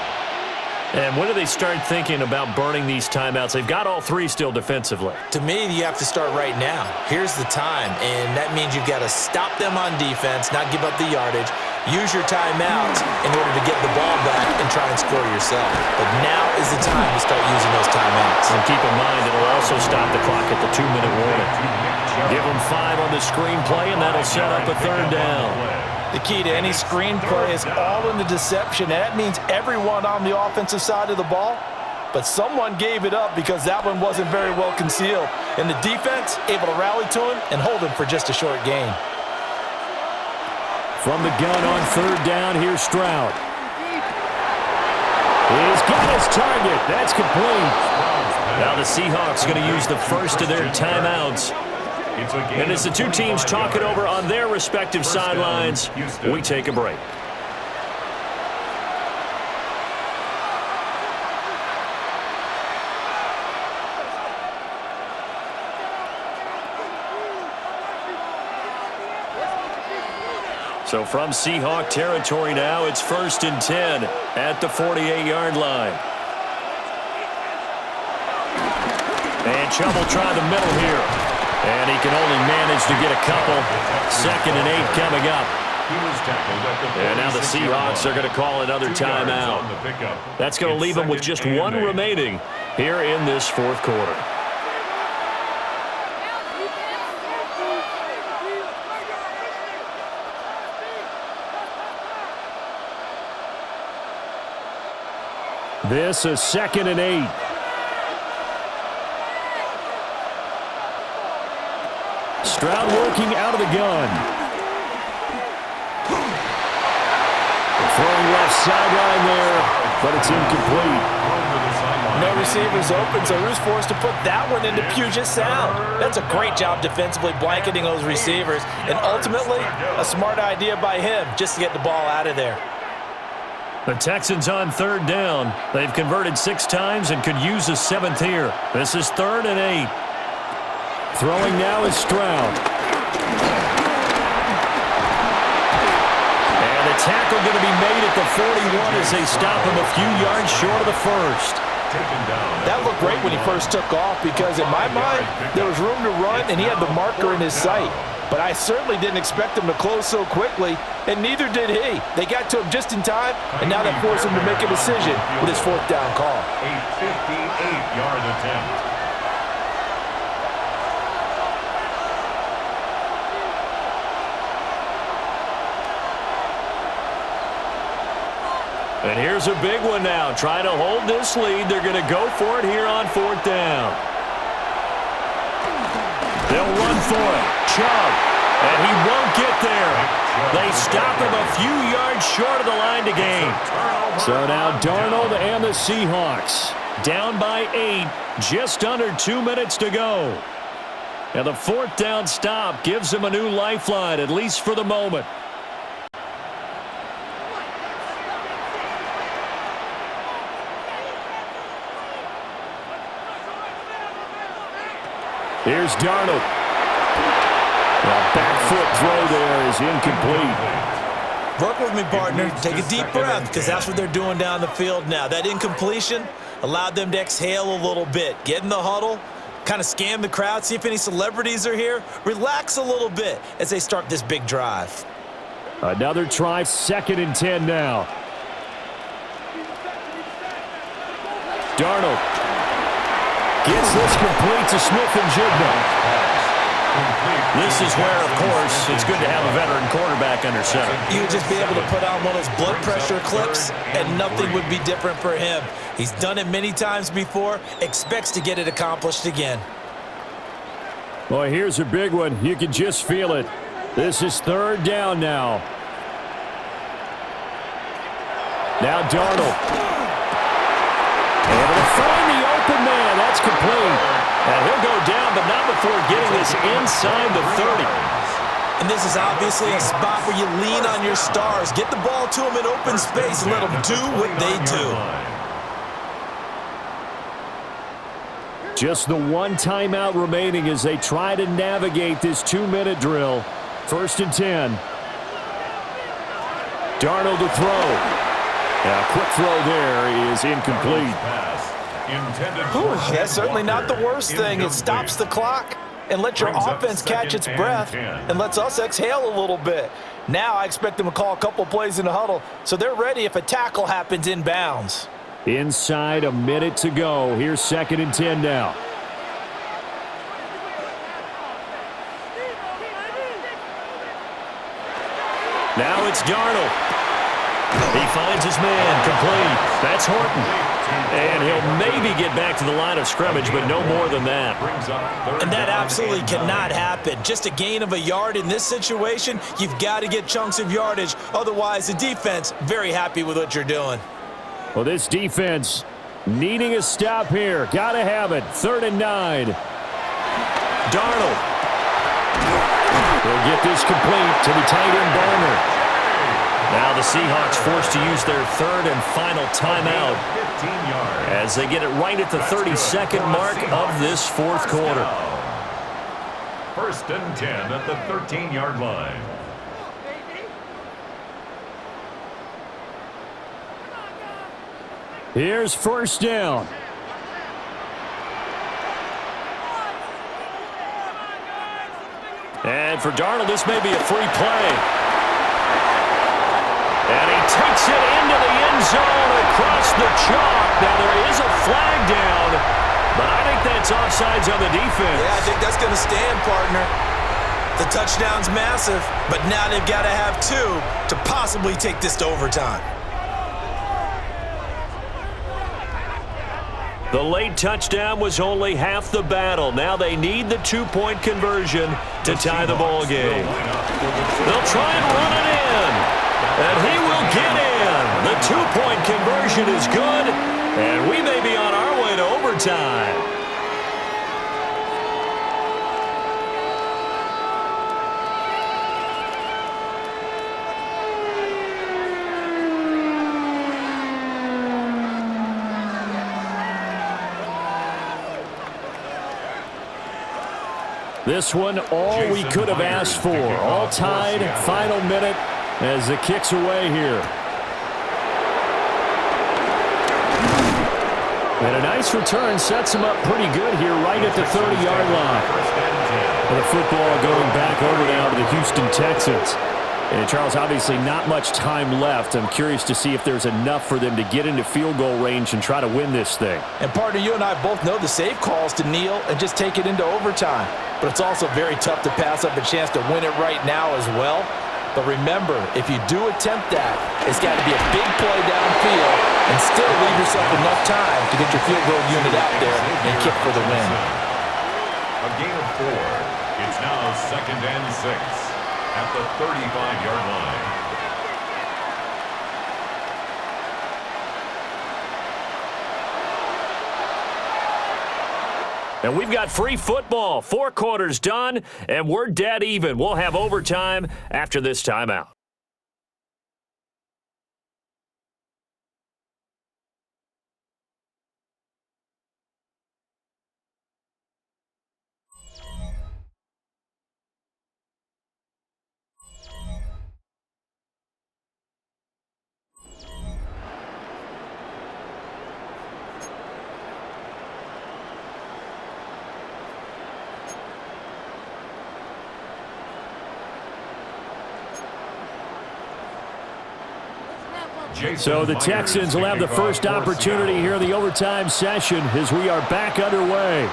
And when do they start thinking about burning these timeouts? They've got all 3 still defensively. To me, you have to start right now. Here's the time, and that means you've got to stop them on defense, not give up the yardage, use your timeouts in order to get the ball back and try and score yourself. But now is the time to start using those timeouts. And keep in mind, it'll also stop the clock at the 2-minute warning. Give them 5 on the screenplay, and that'll set up a 3rd down. The key to any screenplay is all in the deception. And that means everyone on the offensive side of the ball, but someone gave it up because that one wasn't very well concealed. And the defense able to rally to him and hold him for just a short gain. From the gun on 3rd down, here's Stroud. He's got his target. That's complete. Now the Seahawks going to use the first of their timeouts. And as the two teams talk it over on their respective sidelines, we take a break. So from Seahawk territory now, it's 1st and 10 at the 48-yard line. And Chubb will try the middle here. And he can only manage to get a couple. 2nd and 8 coming up. He was tackled at the And now the Seahawks are going to call another timeout. That's going to leave them with just one remaining here in this fourth quarter. This is 2nd and 8. Stroud working out of the gun. Throwing left sideline there, but it's incomplete. No receivers open, so Rue's forced to put that one into Puget Sound. That's a great job defensively blanketing those receivers, and ultimately, a smart idea by him just to get the ball out of there. The Texans on 3rd down. They've converted 6 times and could use a 7th here. This is 3rd and 8. Throwing now is Stroud. And the tackle going to be made at the 41 as they stop him a few yards short of the first. That looked great when he first took off because, in my mind, there was room to run and he had the marker in his sight. But I certainly didn't expect him to close so quickly, and neither did he. They got to him just in time, and now that forced him to make a decision with his 4th down call. A 58-yard attempt. And here's a big one now. Trying to hold this lead. They're going to go for it here on 4th down. They'll run for it. Chubb. And he won't get there. They stop him a few yards short of the line to gain. So now Darnold and the Seahawks down by 8. Just under 2 minutes to go. And the 4th down stop gives him a new lifeline, at least for the moment. Here's Darnold. The back foot throw there is incomplete. Work with me, partner. Take a deep breath because that's what they're doing down the field now. That incompletion allowed them to exhale a little bit. Get in the huddle, kind of scan the crowd, see if any celebrities are here. Relax a little bit as they start this big drive. Another try, 2nd and 10 now. Darnold gets this complete to Smith-Njigba. This is where, of course, it's good to have a veteran quarterback under center. You would just be able to put on one of those blood pressure clips, and nothing would be different for him. He's done it many times before, expects to get it accomplished again. Boy, here's a big one. You can just feel it. This is 3rd down now. Now Darnold. And to find the open man. That's complete. And he'll go down, but not before getting this inside the 30. And this is obviously a spot where you lean on your stars. Get the ball to them in open space and let them do what they do. Just the one timeout remaining as they try to navigate this 2-minute drill. 1st and 10. Darnold to throw. A quick throw there is incomplete. That's certainly not the worst thing. It stops the clock and lets your offense catch its breath and lets us exhale a little bit. Now I expect them to call a couple plays in the huddle so they're ready if a tackle happens in bounds. Inside a minute to go. Here's 2nd and 10 now. Now it's Darnold. He finds his man, complete. That's Horton. And he'll maybe get back to the line of scrimmage, but no more than that. And that absolutely cannot happen. Just a gain of a yard in this situation, you've got to get chunks of yardage. Otherwise, the defense, very happy with what you're doing. Well, this defense needing a stop here. Got to have it. 3rd and 9. Darnold. He'll get this complete to the tight end Barner. Now the Seahawks forced to use their 3rd and final timeout as they get it right at the 32nd mark of this 4th quarter. 1st and 10 at the 13-yard line. Here's 1st down. And for Darnold, this may be a free play. across the chalk. Now there is a flag down, but I think that's offsides on the defense. Yeah, I think that's going to stand, partner. The touchdown's massive, but now they've got to have two to possibly take this to overtime. The late touchdown was only half the battle. Now they need the two-point conversion to tie the ball game. They'll try and run it in, and he will get in. The two-point conversion is good, and we may be on our way to overtime. This one, all we could have asked for. All tied, final minute as the kick's away here. And a nice return sets him up pretty good here right at the 30-yard line. And the football going back over now to the Houston Texans. And Charles, obviously not much time left. I'm curious to see if there's enough for them to get into field goal range and try to win this thing. And partner, you and I both know the safe calls to kneel and just take it into overtime. But it's also very tough to pass up a chance to win it right now as well. But remember, if you do attempt that, it's got to be a big play downfield and still leave yourself enough time to get your field goal unit out there and kick for the win. A gain of 4. It's now 2nd and 6 at the 35-yard line. And we've got free football. 4 quarters done, and we're dead even. We'll have overtime after this timeout. So the Texans will have the first opportunity here in the overtime session as we are back underway.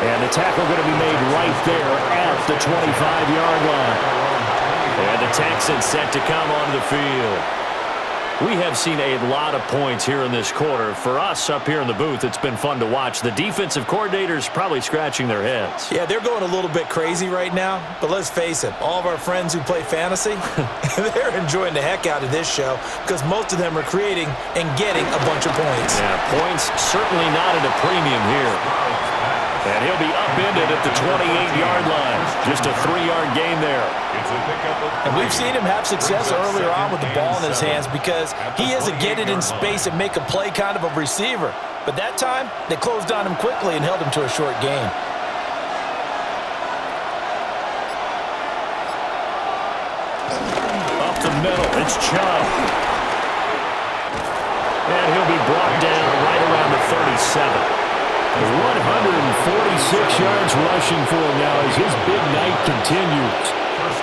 And the tackle going to be made right there at the 25-yard line. And the Texans set to come onto the field. We have seen a lot of points here in this quarter. For us up here in the booth, it's been fun to watch. The defensive coordinators probably scratching their heads. Yeah, they're going a little bit crazy right now, but let's face it, all of our friends who play fantasy, they're enjoying the heck out of this show because most of them are creating and getting a bunch of points. Yeah, points certainly not at a premium here. And he'll be upended at the 28-yard line. Just a 3-yard gain there. And we've seen him have success earlier on with the ball in his hands because he is a get it in space and make a play kind of a receiver. But that time, they closed on him quickly and held him to a short gain. Up the middle, it's Chubb. And he'll be brought down right around the 37. 146 yards rushing for him now as his big night continues.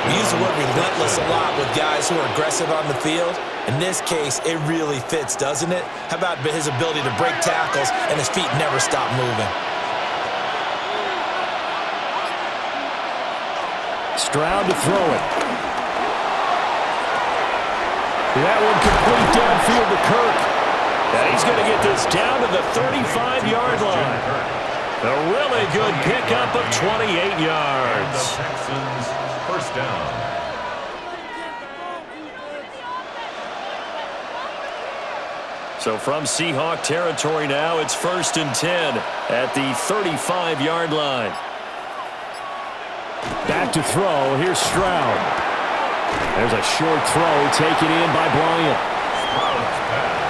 We use the word relentless a lot with guys who are aggressive on the field. In this case, it really fits, doesn't it? How about his ability to break tackles and his feet never stop moving? Stroud to throw it. That one complete downfield to Kirk. And he's going to get this down to the 35-yard line. A really good pickup of 28 yards. Texans first down. So from Seahawk territory now, it's 1st and 10 at the 35-yard line. Back to throw. Here's Stroud. There's a short throw taken in by Bryant.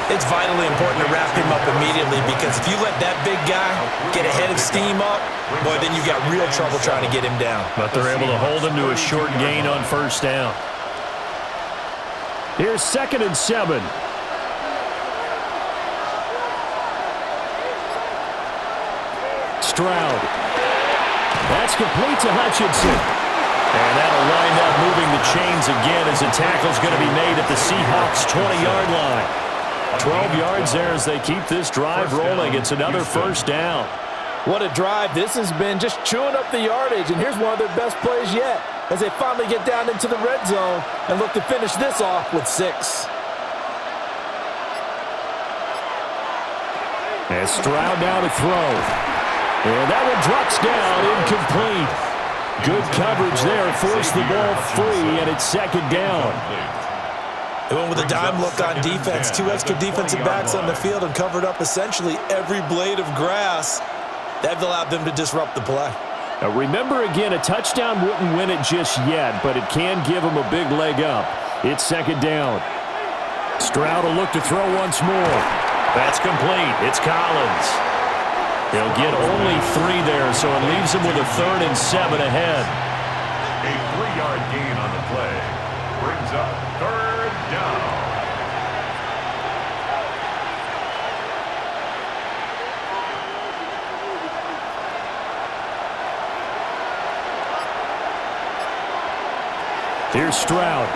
It's vitally important to wrap him up immediately because if you let that big guy get a head of steam up, boy, then you got real trouble trying to get him down. But they're able to hold him to a short gain on 1st down. Here's 2nd and 7. Stroud. That's complete to Hutchinson. And that'll wind up moving the chains again as a tackle's going to be made at the Seahawks' 20-yard line. 12 yards there as they keep this drive rolling. It's another first down. What a drive this has been, just chewing up the yardage. And here's one of their best plays yet as they finally get down into the red zone and look to finish this off with 6. And Stroud now to throw. And that one drops down, incomplete. Good coverage there, forced the ball free, and it's second down. They went with a dime look on defense. 2 extra defensive backs on the field and covered up essentially every blade of grass. That allowed them to disrupt the play. Now remember, again, a touchdown wouldn't win it just yet, but it can give them a big leg up. It's second down. Stroud will look to throw once more. That's complete. It's Collins. They'll get only 3 there, so it leaves them with a 3rd and 7 ahead. A 3-yard gain on the play brings up 3rd down. Here's Stroud.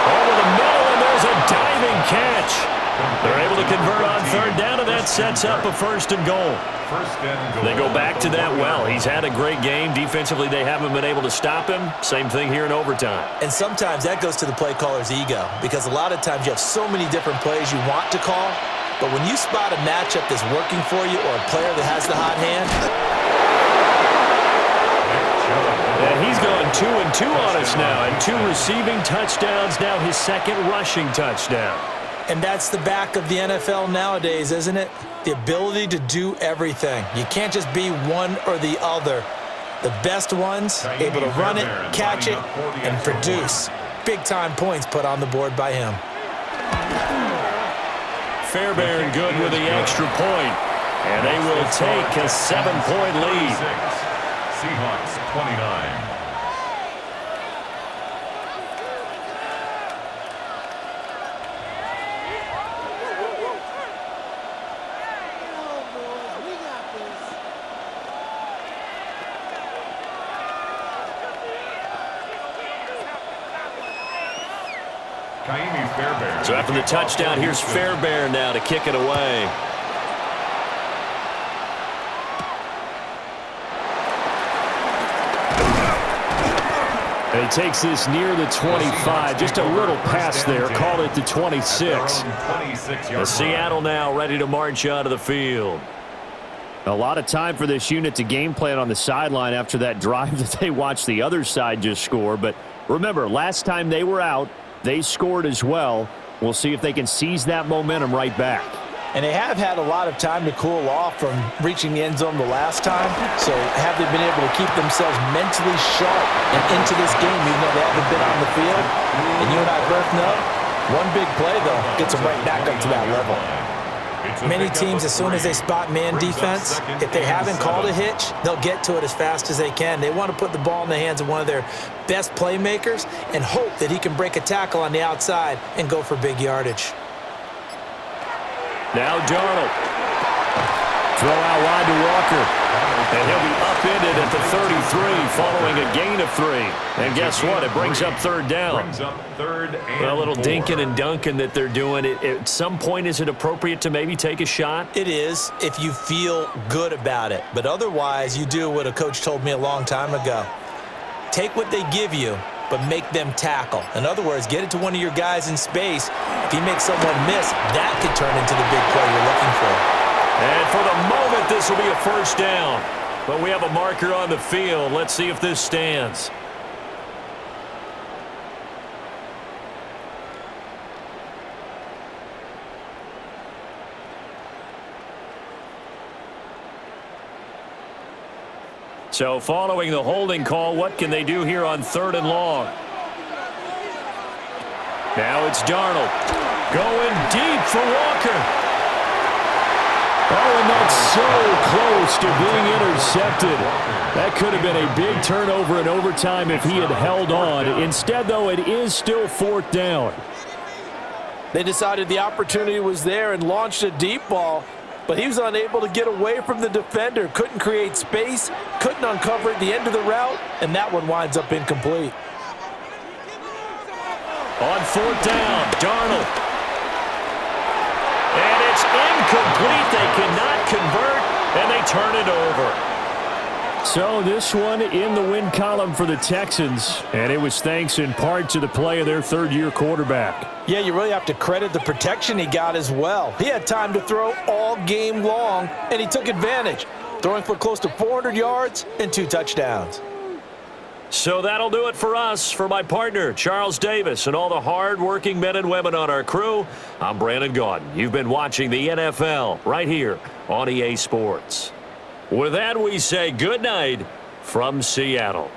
Over the middle, and there's a diving catch. They're able to convert on 3rd down, and that sets up a 1st and goal. They go back to that well. He's had a great game. Defensively, they haven't been able to stop him. Same thing here in overtime. And sometimes that goes to the play caller's ego, because a lot of times you have so many different plays you want to call, but when you spot a matchup that's working for you or a player that has the hot hand. And he's gone 2-2 on us now, and 2 receiving touchdowns, now his 2nd rushing touchdown. And that's the back of the NFL nowadays, isn't it? The ability to do everything. You can't just be one or the other. The best ones, able to run it, catch it, and produce. Big-time points put on the board by him. Fairbairn good with the extra point. And they will take a 7-point lead. Seahawks 29. So after the touchdown, here's Fairbairn now to kick it away. And he takes this near the 25. Just a little pass there. Called it the 26. And Seattle now ready to march out of the field. A lot of time for this unit to game plan on the sideline after that drive that they watched the other side just score. But remember, last time they were out, they scored as well. We'll see if they can seize that momentum right back. And they have had a lot of time to cool off from reaching the end zone the last time. So have they been able to keep themselves mentally sharp and into this game even though they haven't been on the field? And you and I both know, one big play, though, gets them right back up to that level. Many teams, as soon as they spot man defense, if they haven't called a hitch, they'll get to it as fast as they can. They want to put the ball in the hands of one of their best playmakers and hope that he can break a tackle on the outside and go for big yardage. Now Darnold. Throw out wide to Walker. And he'll be upended at the 33 following a gain of 3. And guess what? It brings up 3rd down. A little dinking and dunking that they're doing. At some point, is it appropriate to maybe take a shot? It is if you feel good about it. But otherwise, you do what a coach told me a long time ago. Take what they give you, but make them tackle. In other words, get it to one of your guys in space. If he makes someone miss, that could turn into the big play you're looking for. And for the moment, this will be a 1st down. But we have a marker on the field. Let's see if this stands. So following the holding call, what can they do here on 3rd and long? Now it's Darnold. Going deep for Walker. Oh, and that's so close to being intercepted. That could have been a big turnover in overtime if he had held on. Instead, though, it is still 4th down. They decided the opportunity was there and launched a deep ball. but he was unable to get away from the defender, couldn't create space, couldn't uncover at the end of the route, and that one winds up incomplete. On fourth down, Darnold. And it's incomplete. They cannot convert, and they turn it over. So this one in the win column for the Texans, and it was thanks in part to the play of their third-year quarterback. Yeah, you really have to credit the protection he got as well. He had time to throw all game long, and he took advantage, throwing for close to 400 yards and 2 touchdowns. So that'll do it for us. For my partner, Charles Davis, and all the hard-working men and women on our crew, I'm Brandon Gaudin. You've been watching the NFL right here on EA Sports. With that, we say good night from Seattle.